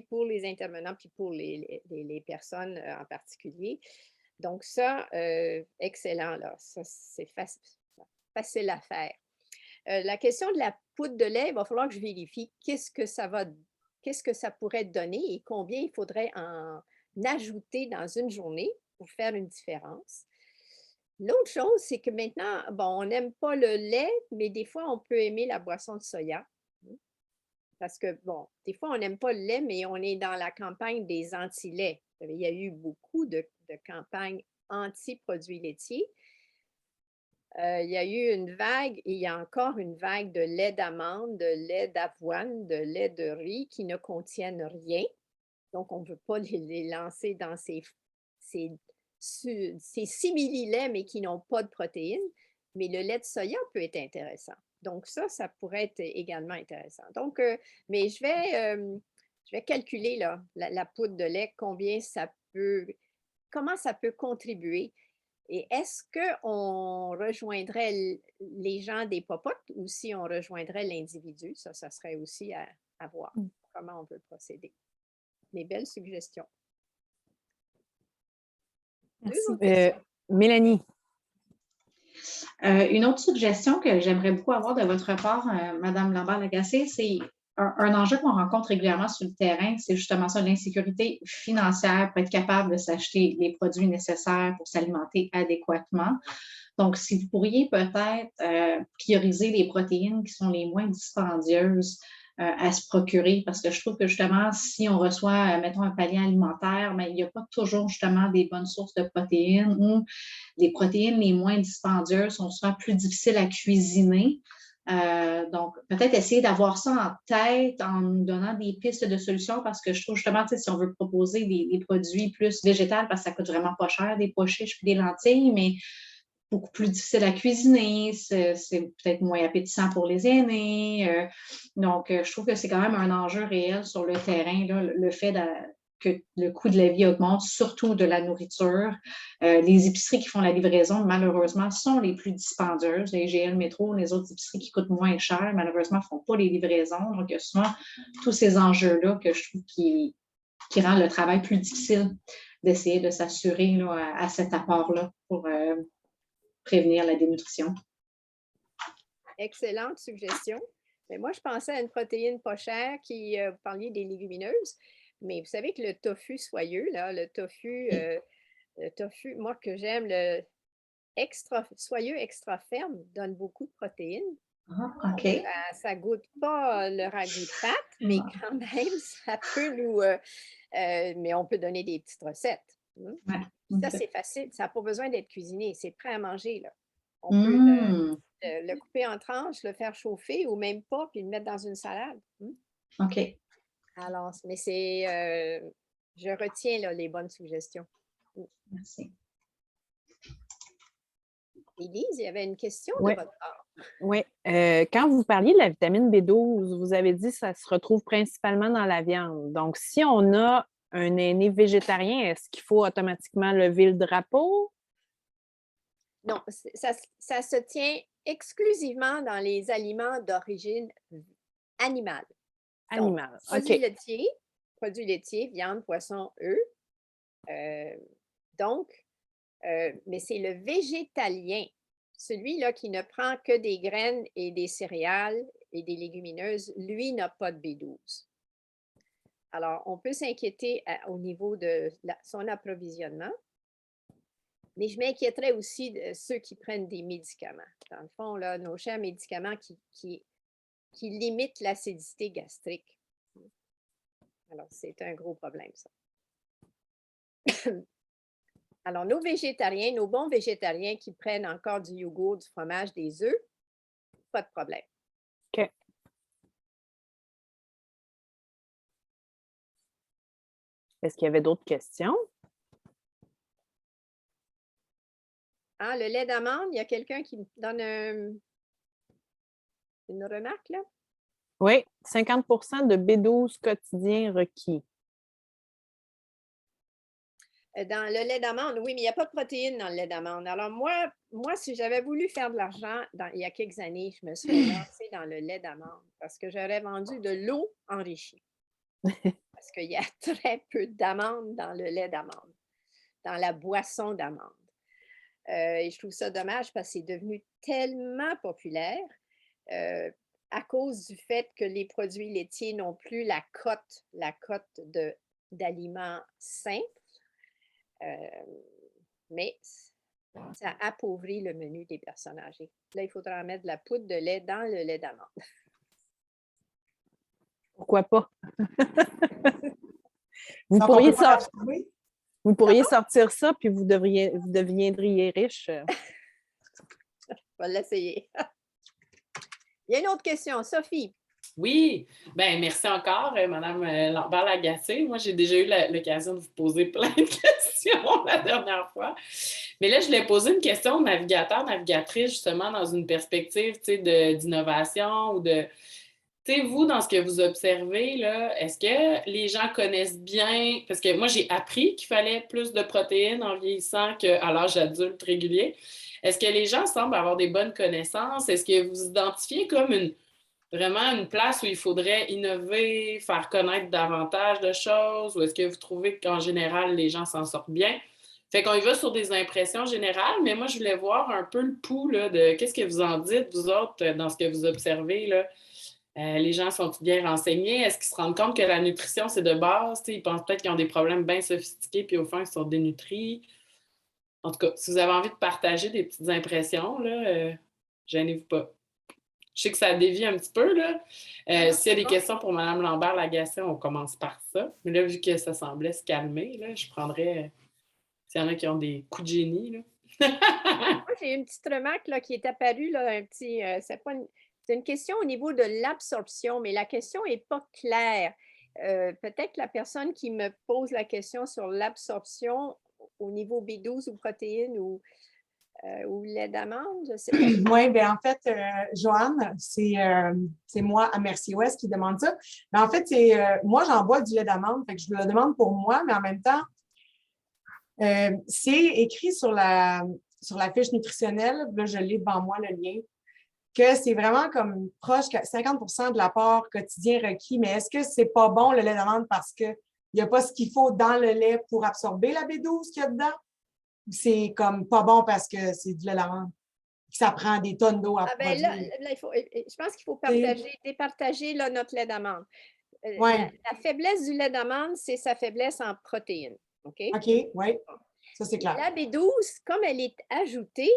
pour les intervenants puis pour les personnes en particulier. Donc ça, excellent, là. Ça, c'est facile à faire. La question de la poudre de lait, il va falloir que je vérifie qu'est-ce que ça pourrait donner et combien il faudrait en ajouter dans une journée pour faire une différence. L'autre chose, c'est que maintenant, bon, on n'aime pas le lait, mais des fois, on peut aimer la boisson de soya. Parce que, bon, des fois, on n'aime pas le lait, mais on est dans la campagne des anti-laits. Il y a eu beaucoup de campagnes anti-produits laitiers. Il y a eu une vague et il y a encore une vague de lait d'amande, de lait d'avoine, de lait de riz qui ne contiennent rien. Donc, on ne veut pas les lancer dans ces simili-laits, mais qui n'ont pas de protéines. Mais le lait de soya peut être intéressant. Donc, ça pourrait être également intéressant. Donc, mais je vais calculer là, la poudre de lait, comment ça peut contribuer. Et est-ce qu'on rejoindrait les gens des popotes ou si on rejoindrait l'individu? Ça serait aussi à voir comment on peut procéder. Mes belles suggestions. Merci. Mélanie. Une autre suggestion que j'aimerais beaucoup avoir de votre part, Mme Lambert-Lagacé, c'est un enjeu qu'on rencontre régulièrement sur le terrain, c'est justement ça, l'insécurité financière pour être capable de s'acheter les produits nécessaires pour s'alimenter adéquatement. Donc, si vous pourriez peut-être prioriser les protéines qui sont les moins dispendieuses à se procurer, parce que je trouve que justement, si on reçoit, mettons, un panier alimentaire, mais il n'y a pas toujours justement des bonnes sources de protéines ou les protéines les moins dispendieuses sont souvent plus difficiles à cuisiner. Donc, peut-être essayer d'avoir ça en tête en nous donnant des pistes de solutions parce que je trouve justement, si on veut proposer des produits plus végétaux, parce que ça coûte vraiment pas cher, des pois chiches puis des lentilles, mais beaucoup plus difficile à cuisiner, c'est peut-être moins appétissant pour les aînés. Donc, je trouve que c'est quand même un enjeu réel sur le terrain, là, le fait que le coût de la vie augmente, surtout de la nourriture. Les épiceries qui font la livraison, malheureusement, sont les plus dispendieuses. Les GL Métro, les autres épiceries qui coûtent moins cher, malheureusement, ne font pas les livraisons. Donc, il y a souvent tous ces enjeux-là que je trouve qui rendent le travail plus difficile d'essayer de s'assurer là, à cet apport-là pour prévenir la dénutrition. Excellente suggestion. Mais moi, je pensais à une protéine pas chère vous parliez des légumineuses, mais vous savez que le tofu soyeux, là, le tofu, moi que j'aime, le soyeux extra ferme donne beaucoup de protéines. Ah, OK. Ça goûte pas le ragoût de pâte, mais quand même, ça peut mais on peut donner des petites recettes. Ouais. Ça, c'est facile. Ça n'a pas besoin d'être cuisiné. C'est prêt à manger, là. On peut le couper en tranches, le faire chauffer ou même pas, puis le mettre dans une salade. OK. Alors, mais je retiens là, les bonnes suggestions. Merci. Élise, il y avait une question Oui. de votre part. Oui. Quand vous parliez de la vitamine B12, vous avez dit que ça se retrouve principalement dans la viande. Donc, si on a un aîné végétarien, est-ce qu'il faut automatiquement lever le drapeau? Non, ça se tient exclusivement dans les aliments d'origine animale. Animal. Donc, OK. produits laitiers, viande, poisson, œufs. Mais c'est le végétalien, celui-là qui ne prend que des graines et des céréales et des légumineuses, lui n'a pas de B12. Alors, on peut s'inquiéter au niveau de son approvisionnement, mais je m'inquiéterais aussi de ceux qui prennent des médicaments. Dans le fond, là, nos chers médicaments qui limitent l'acidité gastrique. Alors, c'est un gros problème, ça. Alors, nos bons végétariens qui prennent encore du yogourt, du fromage, des œufs, pas de problème. OK. Est-ce qu'il y avait d'autres questions? Ah, le lait d'amande, il y a quelqu'un qui me donne une remarque, là? Oui, 50 de B12 quotidien requis. Dans le lait d'amande, oui, mais il n'y a pas de protéines dans le lait d'amande. Alors, moi, si j'avais voulu faire de l'argent il y a quelques années, je me serais lancée dans le lait d'amande parce que j'aurais vendu de l'eau enrichie. Parce qu'il y a très peu d'amandes dans le lait d'amande, dans la boisson d'amande. Et je trouve ça dommage parce que c'est devenu tellement populaire à cause du fait que les produits laitiers n'ont plus la cote d'aliments sains. Mais ça appauvrit le menu des personnes âgées. Là, il faudra mettre de la poudre de lait dans le lait d'amande. Pourquoi pas? Vous pourriez sortir ça, puis vous deviendriez riche. On va l'essayer. Il y a une autre question. Sophie. Oui, bien, merci encore, Mme Lambert-Lagacé. Moi, j'ai déjà eu l'occasion de vous poser plein de questions la dernière fois. Mais là, je voulais poser une question de navigateur, navigatrice, justement, dans une perspective d'innovation ou de... Tu sais, vous, dans ce que vous observez, là, est-ce que les gens connaissent bien... Parce que moi, j'ai appris qu'il fallait plus de protéines en vieillissant qu'à l'âge adulte régulier. Est-ce que les gens semblent avoir des bonnes connaissances? Est-ce que vous identifiez comme vraiment une place où il faudrait innover, faire connaître davantage de choses, ou est-ce que vous trouvez qu'en général, les gens s'en sortent bien? Fait qu'on y va sur des impressions générales, mais moi, je voulais voir un peu le pouls là, de qu'est-ce que vous en dites, vous autres, dans ce que vous observez, là. Les gens sont-ils bien renseignés? Est-ce qu'ils se rendent compte que la nutrition, c'est de base? T'sais, ils pensent peut-être qu'ils ont des problèmes bien sophistiqués, puis au fond, ils sont dénutris. En tout cas, si vous avez envie de partager des petites impressions, là, gênez-vous pas. Je sais que ça dévie un petit peu, là. S'il y a des questions pour Mme Lambert-Lagacé, on commence par ça. Mais là, vu que ça semblait se calmer, là, je prendrais... s'il y en a qui ont des coups de génie, là. Moi, j'ai une petite remarque là, qui est apparue, là, c'est une question au niveau de l'absorption, mais la question n'est pas claire. Peut-être la personne qui me pose la question sur l'absorption au niveau B12 ou protéines ou lait d'amande, je ne sais pas. Oui, bien en fait, Joanne, c'est moi à Merci Ouest qui demande ça. Mais en fait, moi, j'en bois du lait d'amande, fait que je le demande pour moi, mais en même temps, c'est écrit sur la fiche nutritionnelle, là, je l'ai devant moi, le lien, que c'est vraiment comme proche 50 de l'apport quotidien requis. Mais est-ce que c'est pas bon le lait d'amande parce que il n'y a pas ce qu'il faut dans le lait pour absorber la B12 qu'il y a dedans? Ou c'est comme pas bon parce que c'est du lait d'amande? Ça prend des tonnes d'eau à Ah ben là, produire. je pense qu'il faut C'est- départager là, notre lait d'amande. Ouais. La faiblesse du lait d'amande, c'est sa faiblesse en protéines. OK? OK, oui, ça c'est clair. La B12, comme elle est ajoutée,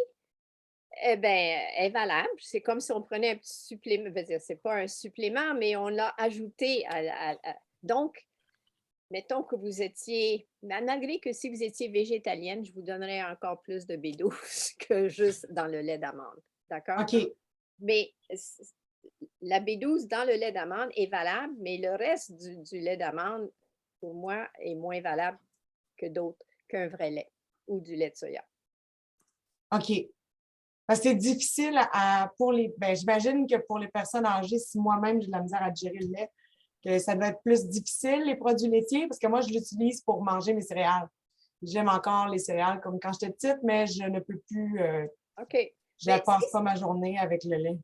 eh ben, elle est valable. C'est comme si on prenait un petit supplément. Je veux dire, c'est pas un supplément, mais on l'a ajouté. Donc, mettons que vous étiez, malgré que si vous étiez végétalienne, je vous donnerais encore plus de B12 que juste dans le lait d'amande. D'accord? OK, Mais la B12 dans le lait d'amande est valable, mais le reste du lait d'amande, pour moi, est moins valable que d'autres, qu'un vrai lait ou du lait de soya. OK. Parce que c'est difficile pour les. Ben, j'imagine que pour les personnes âgées, si moi-même j'ai de la misère à digérer le lait, que ça doit être plus difficile, les produits laitiers, parce que moi, je l'utilise pour manger mes céréales. J'aime encore les céréales comme quand j'étais petite, mais je ne peux plus. OK. Je ne passe pas ma journée avec le lait.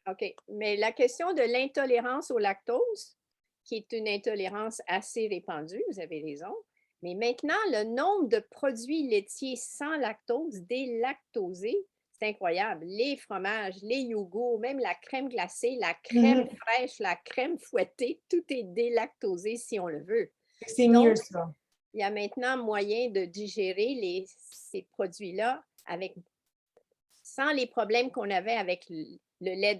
OK. Mais la question de l'intolérance au lactose, qui est une intolérance assez répandue, vous avez raison. Mais maintenant, le nombre de produits laitiers sans lactose, délactosés, c'est incroyable. Les fromages, les yogourts, même la crème glacée, la crème fraîche, la crème fouettée, tout est délactosé si on le veut. C'est Donc, mieux, ça. il y a maintenant moyen de digérer ces produits-là sans les problèmes qu'on avait avec le lait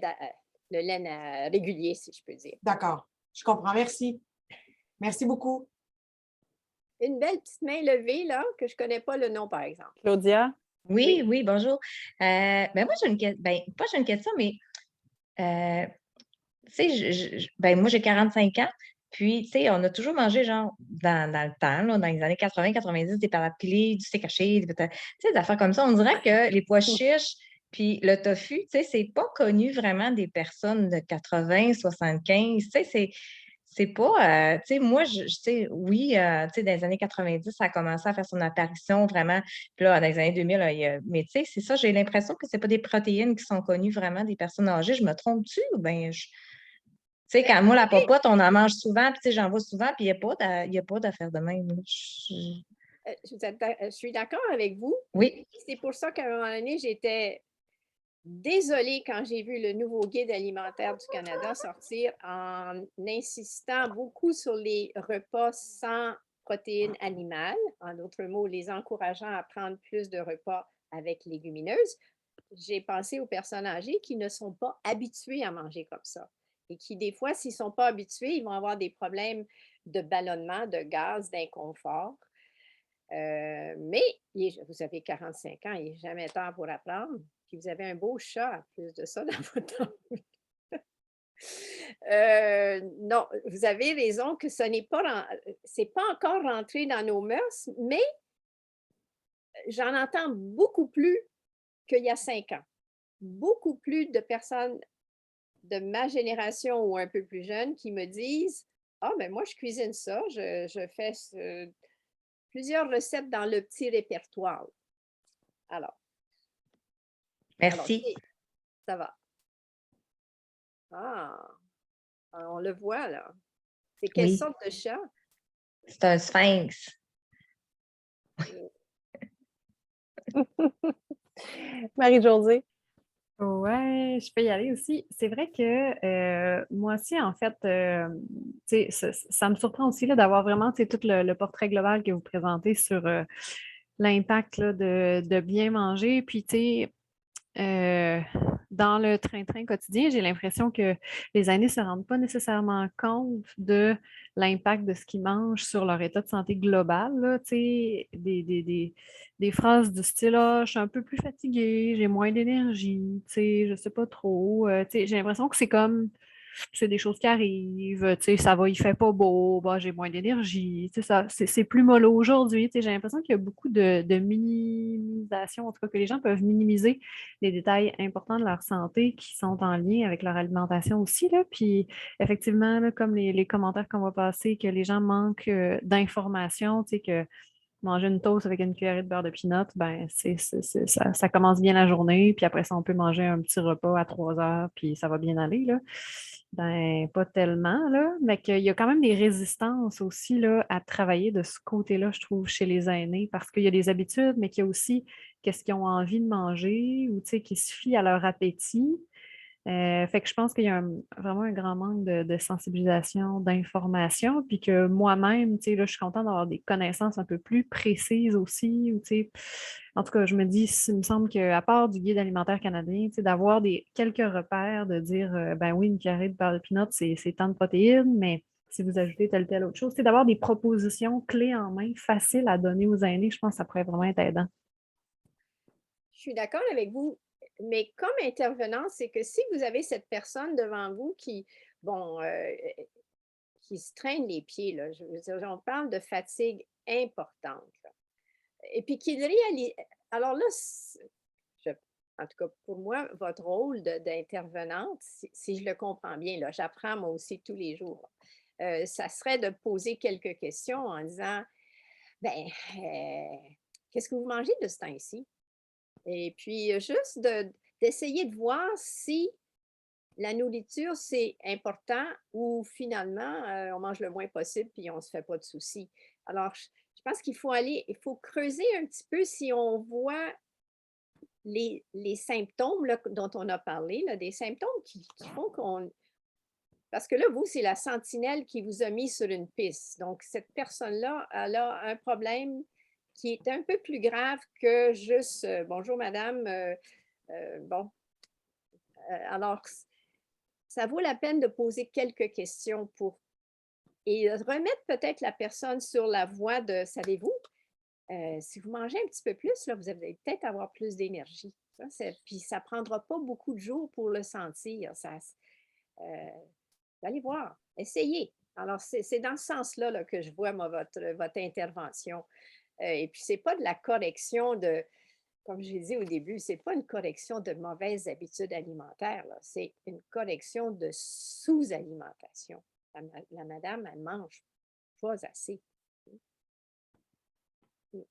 régulier, si je peux dire. D'accord. Je comprends. Merci. Merci beaucoup. Une belle petite main levée, là, que je ne connais pas le nom, par exemple. Claudia? Oui, oui, bonjour. Moi, j'ai une question. Pas j'ai une question, mais tu sais, moi, j'ai 45 ans. Puis, tu sais, on a toujours mangé, genre, dans le temps, là, dans les années 80-90, des pâtes à pilées, du steak haché, tu sais, des affaires comme ça. On dirait que les pois chiches puis le tofu, tu sais, c'est pas connu vraiment des personnes de 80, 75. Tu sais, c'est pas, tu sais, moi, tu sais, oui, tu sais, dans les années 90, ça a commencé à faire son apparition vraiment. Puis là, dans les années 2000, mais tu sais, c'est ça, j'ai l'impression que c'est pas des protéines qui sont connues vraiment des personnes âgées. Je me trompe-tu ou bien tu sais, quand moi, la popote, on en mange souvent, puis tu sais, j'en vois souvent, puis il n'y a pas d'affaire de même. Là. Je suis d'accord avec vous. Oui. C'est pour ça qu'à un moment donné, j'étais désolée quand j'ai vu le nouveau guide alimentaire du Canada sortir en insistant beaucoup sur les repas sans protéines animales, en d'autres mots, les encourageant à prendre plus de repas avec légumineuses. J'ai pensé aux personnes âgées qui ne sont pas habituées à manger comme ça et qui, des fois, s'ils ne sont pas habitués, ils vont avoir des problèmes de ballonnement, de gaz, d'inconfort. Mais vous avez 45 ans, il n'est jamais temps pour apprendre. Puis vous avez un beau chat en plus de ça dans votre non, vous avez raison que ce n'est pas, c'est pas encore rentré dans nos mœurs, mais j'en entends beaucoup plus qu'il y a 5 ans. Beaucoup plus de personnes de ma génération ou un peu plus jeunes qui me disent « Ah, ben moi, je cuisine ça, je fais plusieurs recettes dans le petit répertoire. » Alors. Merci. Ça va. Ah, on le voit, là. C'est quelle sorte de chat? C'est un sphinx. Marie-Josée? Ouais, je peux y aller aussi. C'est vrai que moi aussi, en fait, ça me surprend aussi là, d'avoir vraiment tout le portrait global que vous présentez sur l'impact là, de bien manger. Puis, tu sais, dans le train-train quotidien, j'ai l'impression que les aînés ne se rendent pas nécessairement compte de l'impact de ce qu'ils mangent sur leur état de santé global. Là, des phrases du style « Ah, je suis un peu plus fatiguée, j'ai moins d'énergie, je ne sais pas trop. » J'ai l'impression que c'est comme c'est des choses qui arrivent, ça va, il fait pas beau, bah, j'ai moins d'énergie, c'est plus mollo aujourd'hui. J'ai l'impression qu'il y a beaucoup de minimisation, en tout cas que les gens peuvent minimiser les détails importants de leur santé qui sont en lien avec leur alimentation aussi. Là. Puis effectivement, là, comme les commentaires qu'on va passer, que les gens manquent d'informations, que manger une toast avec une cuillerée de beurre de pinot, ben ça commence bien la journée, puis après ça, on peut manger un petit repas à 3 heures, puis ça va bien aller, là. Ben, pas tellement, là, mais qu'il y a quand même des résistances aussi, là, à travailler de ce côté-là, je trouve, chez les aînés, parce qu'il y a des habitudes, mais qu'il y a aussi qu'est-ce qu'ils ont envie de manger, ou, tu sais, qui se fient à leur appétit. Fait que je pense qu'il y a vraiment un grand manque de sensibilisation, d'information, puis que moi-même, tu sais, là, je suis contente d'avoir des connaissances un peu plus précises aussi, ou, tu sais, en tout cas, je me dis, il me semble qu'à part du guide alimentaire canadien, tu sais, d'avoir quelques repères, de dire, ben oui, une cuillerée de beurre de pinot, c'est tant de protéines, mais si vous ajoutez telle autre chose, tu sais, d'avoir des propositions clés en main, faciles à donner aux aînés, je pense que ça pourrait vraiment être aidant. Je suis d'accord avec vous, mais comme intervenant, c'est que si vous avez cette personne devant vous qui, bon, qui se traîne les pieds, là, je veux dire, on parle de fatigue importante, là, et puis qu'il réalise. Alors là, en tout cas, pour moi, votre rôle d'intervenante, si je le comprends bien, là, j'apprends moi aussi tous les jours, ça serait de poser quelques questions en disant, ben, qu'est-ce que vous mangez de ce temps-ci? Et puis, juste d'essayer de voir si la nourriture, c'est important ou finalement, on mange le moins possible puis on ne se fait pas de soucis. Alors, je pense qu'il faut creuser un petit peu si on voit les symptômes là, dont on a parlé, là, des symptômes qui font qu'on. Parce que là, vous, c'est la sentinelle qui vous a mis sur une piste. Donc, cette personne-là, elle a un problème qui est un peu plus grave que juste bonjour madame, bon. Alors, ça vaut la peine de poser quelques questions et remettre peut-être la personne sur la voie de, savez-vous, si vous mangez un petit peu plus, là, vous allez peut-être avoir plus d'énergie. Puis ça ne prendra pas beaucoup de jours pour le sentir. Allez voir, essayez. Alors, c'est dans ce sens-là là, que je vois moi, votre intervention. Et puis, ce n'est pas de la correction de, comme je l'ai dit au début, ce n'est pas une correction de mauvaises habitudes alimentaires, là. C'est une correction de sous-alimentation. La madame, elle ne mange pas assez. Vous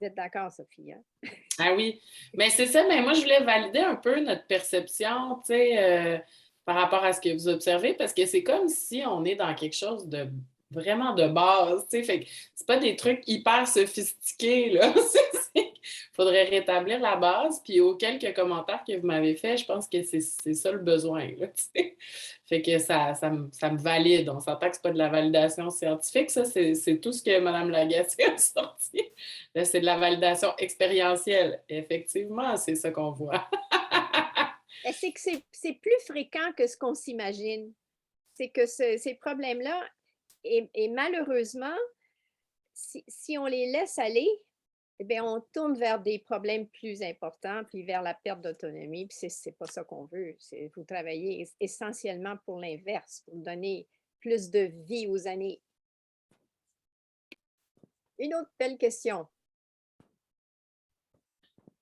êtes d'accord, Sophie? Hein? Ah oui, mais c'est ça, mais moi, je voulais valider un peu notre perception, tu sais, par rapport à ce que vous observez, parce que c'est comme si on est dans quelque chose de vraiment de base, tu sais, fait que c'est pas des trucs hyper sophistiqués, là. Il faudrait rétablir la base, puis aux quelques commentaires que vous m'avez faits, je pense que c'est ça le besoin, là, tu sais. Fait que ça me valide. On s'entend que c'est pas de la validation scientifique, ça, c'est tout ce que Mme Lagacé a sorti. Là, c'est de la validation expérientielle. Effectivement, c'est ça qu'on voit. C'est que c'est plus fréquent que ce qu'on s'imagine. C'est que ces problèmes-là, et malheureusement, si on les laisse aller, eh bien, on tourne vers des problèmes plus importants, puis vers la perte d'autonomie, puis c'est pas ça qu'on veut. Vous travaillez essentiellement pour l'inverse, pour donner plus de vie aux années. Une autre belle question.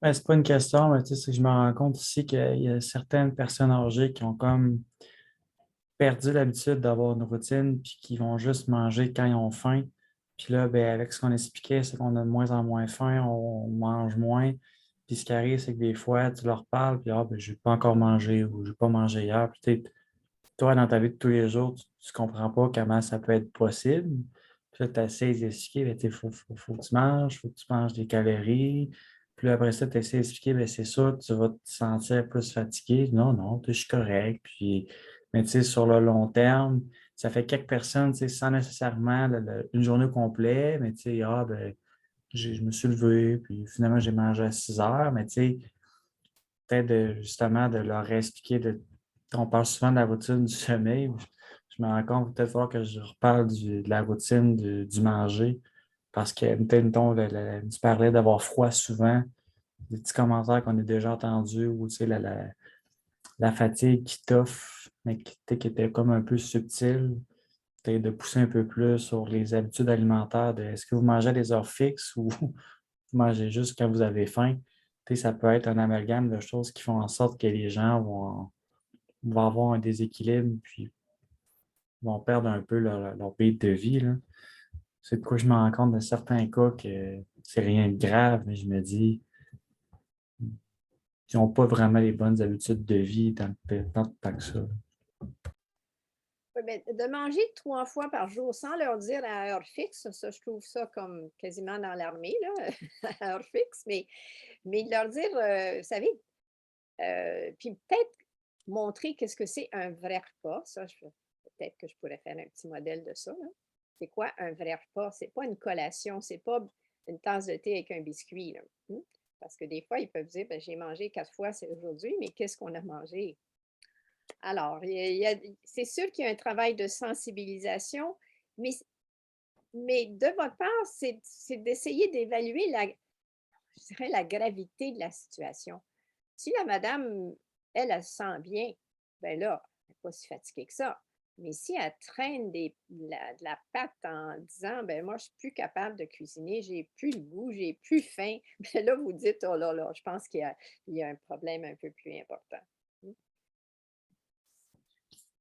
Ben, c'est pas une question, mais tu sais, c'est que je me rends compte ici qu'il y a certaines personnes âgées qui ont comme perdu l'habitude d'avoir une routine, puis qui vont juste manger quand ils ont faim. Puis là, ben, avec ce qu'on expliquait, c'est qu'on a de moins en moins faim, on mange moins. Puis ce qui arrive, c'est que des fois, tu leur parles, puis ben, je n'ai pas encore mangé ou je n'ai pas mangé hier. Puis toi, dans ta vie de tous les jours, tu ne comprends pas comment ça peut être possible. Puis là, tu essaies d'expliquer, il faut que tu manges, il faut que tu manges des calories. Puis là, après ça, tu essaies d'expliquer, ben, c'est sûr, tu vas te sentir plus fatigué. Non, non, je suis correct. Puis, mais tu sais, sur le long terme, ça fait quelques personnes, tu sais, sans nécessairement une journée complète, mais tu sais, ben, je me suis levé, puis finalement, j'ai mangé à 6 heures, mais tu sais, peut-être justement de leur expliquer, on parle souvent de la routine du sommeil. Je me rends compte peut-être falloir que je reparle de la routine du manger. Parce que, mettons, tu parlais d'avoir froid souvent, des petits commentaires qu'on a déjà entendus, ou tu sais, la fatigue qui t'offre, mais qui était comme un peu subtile, peut-être de pousser un peu plus sur les habitudes alimentaires, de est-ce que vous mangez à des heures fixes ou vous mangez juste quand vous avez faim. Tu sais, ça peut être un amalgame de choses qui font en sorte que les gens vont avoir un déséquilibre puis vont perdre un peu leur beat de vie, là. c'est de quoi je me rends compte de certains cas que c'est rien de grave, mais je me dis, ils n'ont pas vraiment les bonnes habitudes de vie tant de temps que ça. Oui, ben, de manger 3 fois par jour sans leur dire à heure fixe, ça, je trouve ça comme quasiment dans l'armée, là, à heure fixe, mais de leur dire, vous savez, puis peut-être montrer qu'est-ce que c'est un vrai repas. Ça, peut-être que je pourrais faire un petit modèle de ça, là. C'est quoi un vrai repas? C'est pas une collation, c'est pas une tasse de thé avec un biscuit, là. Parce que des fois, ils peuvent dire, ben, j'ai mangé 4 fois c'est aujourd'hui, mais qu'est-ce qu'on a mangé? Alors, c'est sûr qu'il y a un travail de sensibilisation, mais, mais de votre part, c'est d'essayer d'évaluer je dirais, la gravité de la situation. Si la madame, elle se sent bien, ben là, elle n'est pas si fatiguée que ça. Mais si elle traîne de la pâte en disant, ben moi, je ne suis plus capable de cuisiner, j'ai plus le goût, j'ai plus faim, ben là, vous dites, oh là, je pense qu'il y a un problème un peu plus important.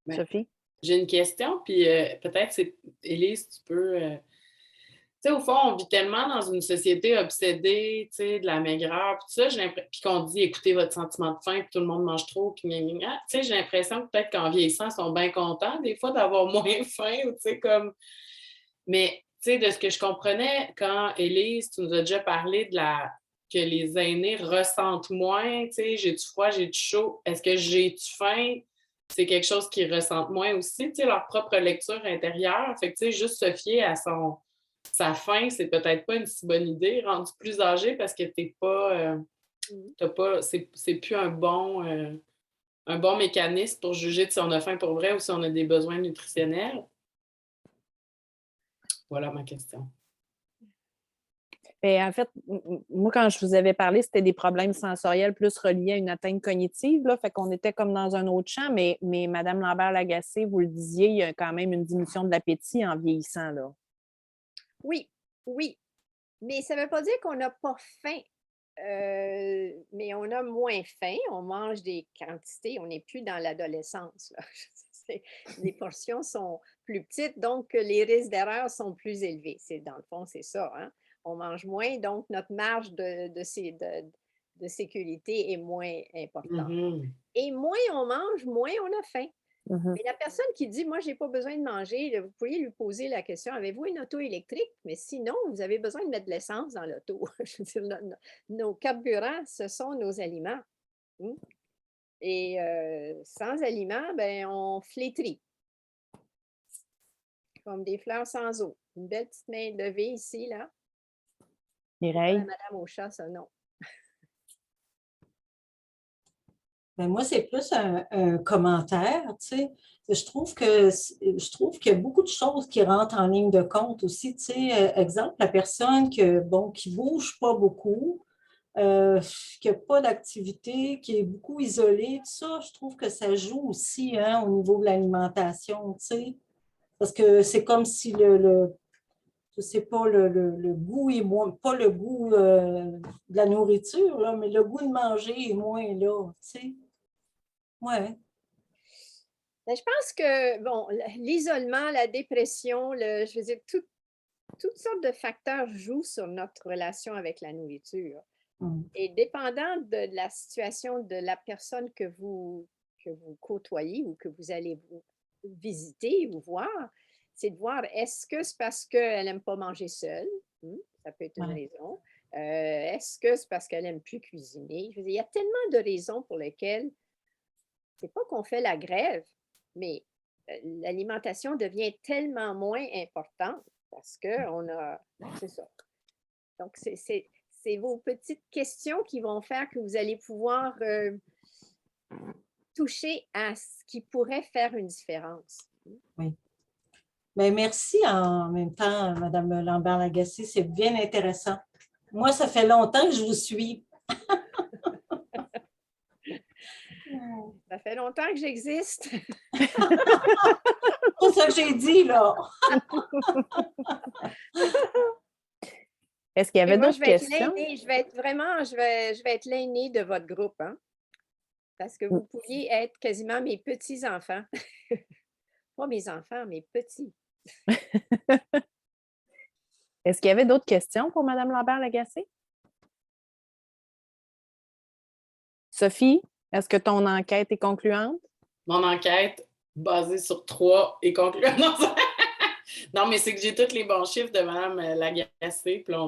Ben, Sophie? j'ai une question, puis peut-être c'est, Élise, tu peux. Tu sais, au fond, on vit tellement dans une société obsédée, tu sais, de la maigreur, puis tout ça, puis qu'on dit écoutez votre sentiment de faim, puis tout le monde mange trop, puis gna, gna, gna. Tu sais, j'ai l'impression que peut-être qu'en vieillissant, ils sont bien contents des fois d'avoir moins faim, ou tu sais, comme. Mais, tu sais, de ce que je comprenais quand, Élise, tu nous as déjà parlé que les aînés ressentent moins, tu sais, j'ai-tu froid, j'ai-tu chaud, est-ce que j'ai-tu faim? C'est quelque chose qu'ils ressentent moins aussi, tu sais, leur propre lecture intérieure. Fait que, tu sais, juste se fier à sa faim, c'est peut-être pas une si bonne idée, rendu plus âgé parce que t'as pas, c'est plus un bon mécanisme pour juger de si on a faim pour vrai ou si on a des besoins nutritionnels. Voilà ma question. Et en fait, moi, quand je vous avais parlé, c'était des problèmes sensoriels plus reliés à une atteinte cognitive. Là, fait qu'on était comme dans un autre champ, mais Mme Lambert-Lagacé, vous le disiez, il y a quand même une diminution de l'appétit en vieillissant. Là. Oui, oui. Mais ça ne veut pas dire qu'on n'a pas faim. Mais on a moins faim, on mange des quantités, on n'est plus dans l'adolescence. Les portions sont plus petites, donc les risques d'erreur sont plus élevés. Dans le fond, c'est ça. Hein? On mange moins, donc notre marge de sécurité est moins importante. Mm-hmm. Et moins on mange, moins on a faim. Mm-hmm. Mais la personne qui dit, moi, je n'ai pas besoin de manger, vous pourriez lui poser la question, avez-vous une auto électrique? Mais sinon, vous avez besoin de mettre de l'essence dans l'auto. Je veux dire, nos carburants, ce sont nos aliments. Et sans aliments, ben, on flétrit, comme des fleurs sans eau. Une belle petite main levée ici, là. Mireille? Madame au chat, ça, non. Ben moi, c'est plus un commentaire, tu sais. Je trouve qu'il y a beaucoup de choses qui rentrent en ligne de compte aussi, tu sais. Exemple, la personne qui bouge pas beaucoup, qui n'a pas d'activité, qui est beaucoup isolée, tout ça, je trouve que ça joue aussi, hein, au niveau de l'alimentation, tu sais. Parce que c'est comme si je sais pas, le goût est moins, pas le goût de la nourriture, là, mais le goût de manger est moins là, tu sais. Ouais. Ben, je pense que, bon, l'isolement, la dépression, je veux dire, toutes sortes de facteurs jouent sur notre relation avec la nourriture. Et dépendant de la situation de la personne que vous côtoyez ou que vous allez visiter ou voir, c'est de voir est-ce que c'est parce qu'elle n'aime pas manger seule? Ça peut être une raison. Est-ce que c'est parce qu'elle n'aime plus cuisiner? Je veux dire, il y a tellement de raisons pour lesquelles c'est pas qu'on fait la grève, mais l'alimentation devient tellement moins importante parce qu'on a. C'est ça. Donc, c'est vos petites questions qui vont faire que vous allez pouvoir toucher à ce qui pourrait faire une différence. Oui. Bien, merci en même temps, Mme Lambert-Lagacé, c'est bien intéressant. Moi, ça fait longtemps que je vous suis. Ça fait longtemps que j'existe. C'est pas ça que j'ai dit, là. Est-ce qu'il y avait d'autres questions? Je vais être l'aînée de votre groupe, hein? Parce que vous pourriez être quasiment mes petits-enfants. Pas mes enfants, mes petits. Est-ce qu'il y avait d'autres questions pour Mme Lambert-Lagacé? Sophie, est-ce que ton enquête est concluante? Mon enquête, basée sur 3, est concluante. Non, mais c'est que j'ai tous les bons chiffres de Mme Lagacé, puis là,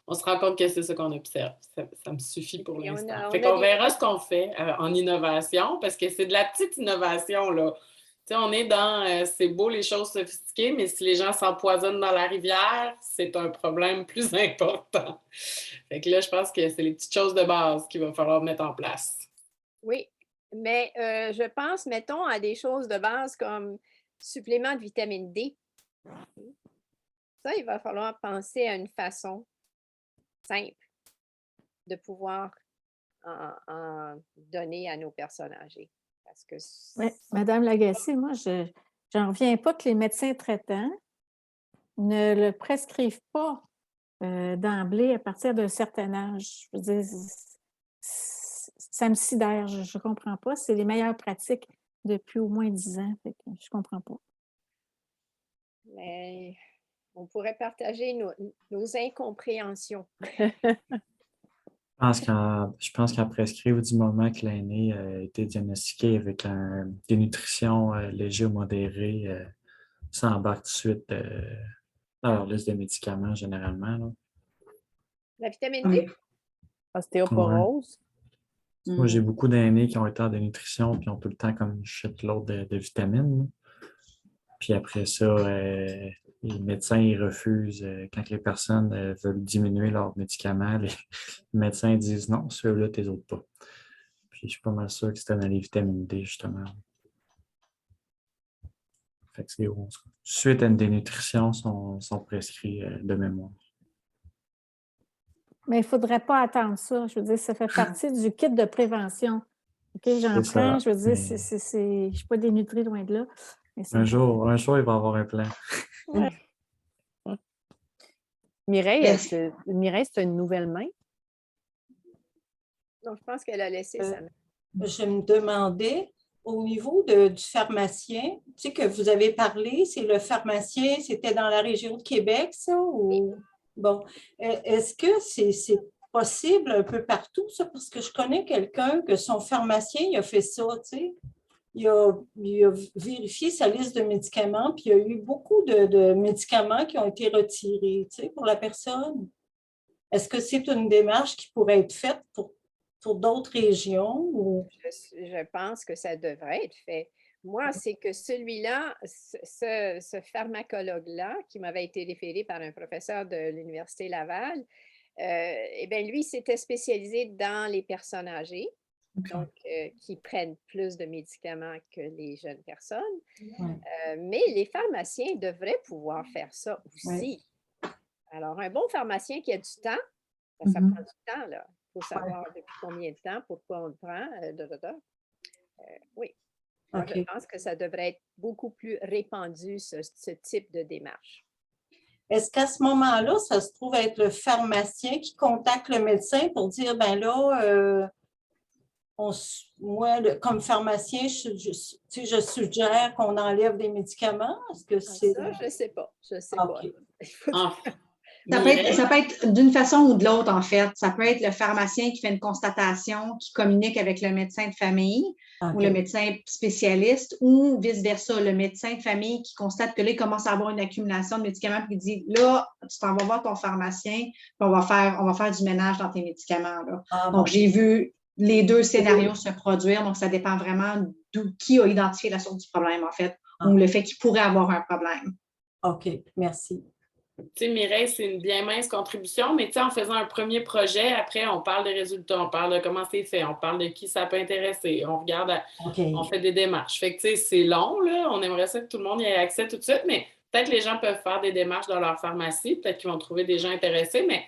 on se rend compte que c'est ça qu'on observe. Ça me suffit pour Et l'instant. Fait qu'on verra ce qu'on fait en innovation, parce que c'est de la petite innovation, là. Tu sais, on est dans c'est beau les choses sophistiquées, mais si les gens s'empoisonnent dans la rivière, c'est un problème plus important. Fait que là, je pense que c'est les petites choses de base qu'il va falloir mettre en place. Oui, mais je pense, mettons, à des choses de base comme supplément de vitamine D. Ça, il va falloir penser à une façon simple de pouvoir en donner à nos personnes âgées. Parce que Oui, Madame Lagacé, moi, je n'en reviens pas que les médecins traitants ne le prescrivent pas d'emblée à partir d'un certain âge. Je veux dire, ça me sidère, je ne comprends pas. C'est les meilleures pratiques depuis au moins 10 ans. Fait que je ne comprends pas. mais on pourrait partager nos incompréhensions. Je pense qu'en prescrivent du moment que l'aîné a été diagnostiqué avec une dénutrition légère ou modérée, ça embarque tout de suite dans leur liste de médicaments généralement. Là. La vitamine D? Ostéoporose. Ouais. Moi, j'ai beaucoup d'aînés qui ont été en dénutrition et ont tout le temps comme une shitload de vitamines. Là. Puis après ça, les médecins ils refusent. Quand les personnes veulent diminuer leurs médicaments, les médecins disent non, ceux-là, tes autres pas. Puis je suis pas mal sûr que c'était dans les vitamines D, justement. Fait que c'est haut. Suite à une dénutrition, sont prescrits de mémoire. Mais il ne faudrait pas attendre ça. Je veux dire, ça fait partie du kit de prévention. OK, j'en prends, je veux dire, je ne suis pas dénutrie loin de là. Un jour, il va avoir un plan. Ouais. Mireille, c'est une nouvelle main? Donc, je pense qu'elle a laissé sa main. Je me demandais, au niveau du pharmacien, tu sais que vous avez parlé, c'est le pharmacien, c'était dans la région de Québec, ça? Ou... Bon, est-ce que c'est possible un peu partout, ça? Parce que je connais quelqu'un que son pharmacien, il a fait ça, tu sais. Il a vérifié sa liste de médicaments, puis il y a eu beaucoup de médicaments qui ont été retirés, tu sais, pour la personne. Est-ce que c'est une démarche qui pourrait être faite pour d'autres régions? Ou... Je pense que ça devrait être fait. Moi, c'est que celui-là, ce pharmacologue-là, qui m'avait été référé par un professeur de l'Université Laval, eh bien, lui, s'était spécialisé dans les personnes âgées. Donc, qui prennent plus de médicaments que les jeunes personnes. Mais les pharmaciens devraient pouvoir faire ça aussi. Alors, un bon pharmacien qui a du temps, ça prend du temps, là. Il faut savoir depuis combien de temps, pourquoi on le prend. Oui. Moi, je pense que ça devrait être beaucoup plus répandu, ce type de démarche. Est-ce qu'à ce moment-là, ça se trouve être le pharmacien qui contacte le médecin pour dire, ben là, moi, comme pharmacien, je suggère qu'on enlève des médicaments? Est-ce que c'est... Ça, je ne sais pas. Je ne sais pas. Ça peut être d'une façon ou de l'autre, en fait. Ça peut être le pharmacien qui fait une constatation, qui communique avec le médecin de famille ou le médecin spécialiste, ou vice-versa, le médecin de famille qui constate que là, il commence à avoir une accumulation de médicaments, puis il dit, là, tu t'en vas voir ton pharmacien, puis on va faire du ménage dans tes médicaments. Là. Donc, j'ai vu les deux scénarios se produire, donc ça dépend vraiment qui a identifié la source du problème, en fait, ou le fait qu'il pourrait avoir un problème. OK, merci. Tu sais, Mireille, c'est une bien mince contribution, mais tu sais, en faisant un premier projet, après, on parle des résultats, on parle de comment c'est fait, on parle de qui ça peut intéresser, on regarde, on fait des démarches. Fait que, tu sais, c'est long, là, on aimerait ça que tout le monde y ait accès tout de suite, mais peut-être les gens peuvent faire des démarches dans leur pharmacie, peut-être qu'ils vont trouver des gens intéressés, mais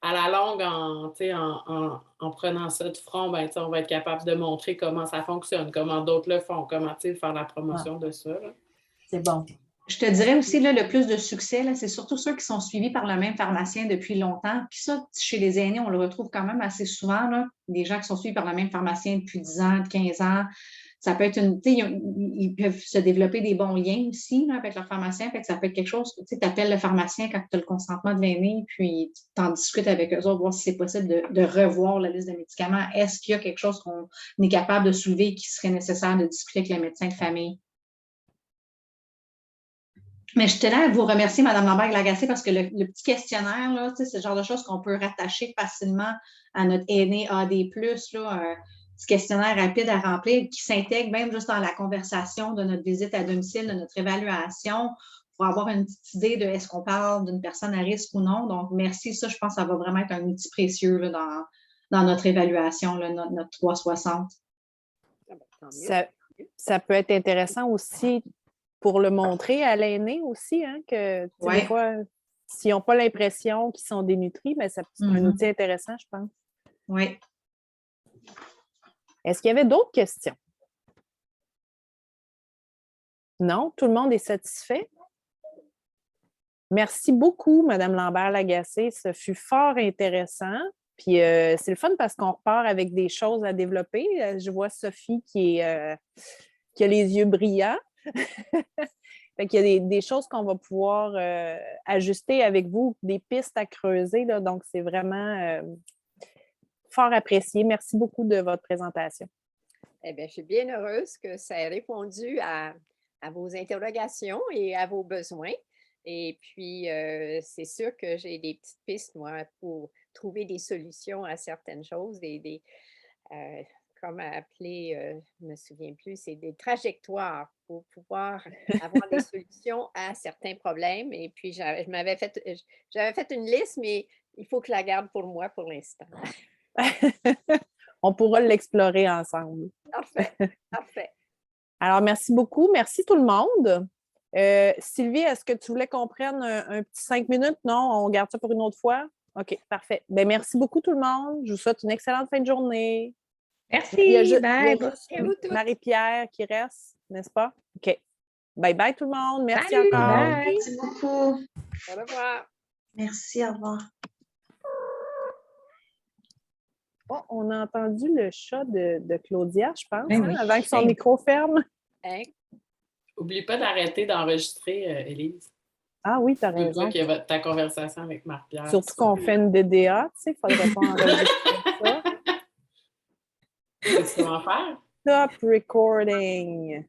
à la longue, en prenant ça de front, ben, on va être capable de montrer comment ça fonctionne, comment d'autres le font, comment faire la promotion de ça. Là. C'est bon. Je te dirais aussi, là, le plus de succès, là, c'est surtout ceux qui sont suivis par le même pharmacien depuis longtemps. Puis ça, chez les aînés, on le retrouve quand même assez souvent, là, des gens qui sont suivis par le même pharmacien depuis 10 ans, 15 ans. Ça peut être ils peuvent se développer des bons liens aussi là, avec leur pharmacien. Fait que ça peut être quelque chose, tu appelles le pharmacien quand tu as le consentement de l'aîné, puis tu t'en discutes avec eux autres, voir si c'est possible de revoir la liste de médicaments. Est-ce qu'il y a quelque chose qu'on est capable de soulever qui serait nécessaire de discuter avec le médecin de famille? Mais je tenais à vous remercier, Mme Lambert-Lagacé, parce que le petit questionnaire, là, c'est le genre de choses qu'on peut rattacher facilement à notre aîné AD+, là, un petit questionnaire rapide à remplir qui s'intègre même juste dans la conversation de notre visite à domicile, de notre évaluation, pour avoir une petite idée de est-ce qu'on parle d'une personne à risque ou non. Donc, merci. Ça, je pense que ça va vraiment être un outil précieux là, dans notre évaluation, là, notre 360. Ça peut être intéressant aussi pour le montrer à l'aîné aussi, hein, que des fois, s'ils n'ont pas l'impression qu'ils sont dénutris, bien, c'est un outil intéressant, je pense. Oui. Est-ce qu'il y avait d'autres questions? Non? Tout le monde est satisfait? Merci beaucoup, Mme Lambert-Lagacé. Ce fut fort intéressant. Puis c'est le fun parce qu'on repart avec des choses à développer. Je vois Sophie qui a les yeux brillants. Fait qu'il y a des choses qu'on va pouvoir ajuster avec vous, des pistes à creuser. Là, donc, c'est vraiment fort apprécié. Merci beaucoup de votre présentation. Eh bien, je suis bien heureuse que ça ait répondu à vos interrogations et à vos besoins. Et puis, c'est sûr que j'ai des petites pistes, moi, pour trouver des solutions à certaines choses, comme appeler, je ne me souviens plus, c'est des trajectoires pour pouvoir avoir des solutions à certains problèmes. Et puis, j'avais fait une liste, mais il faut que je la garde pour moi pour l'instant. On pourra l'explorer ensemble. Parfait, parfait. Alors, merci beaucoup. Merci tout le monde. Sylvie, est-ce que tu voulais qu'on prenne un petit 5 minutes? Non, on garde ça pour une autre fois? OK, parfait. Bien, merci beaucoup tout le monde. Je vous souhaite une excellente fin de journée. Merci. Il y a juste Marie-Pierre qui reste, n'est-ce pas? OK. Bye-bye tout le monde. Merci Salut, encore. bye. Merci beaucoup. Au revoir. Merci, au revoir. Oh, on a entendu le chat de Claudia, je pense, Ben oui. avant que son micro ferme. Hein? N'oublie pas d'arrêter d'enregistrer, Élise. Ah oui, tu as Je vois raison. qu'il y a ta conversation avec Marie-Pierre. Surtout qu'on fait une DDA, tu sais, il ne faudrait pas enregistrer ça. Qu'est-ce que tu vas en faire? Stop recording.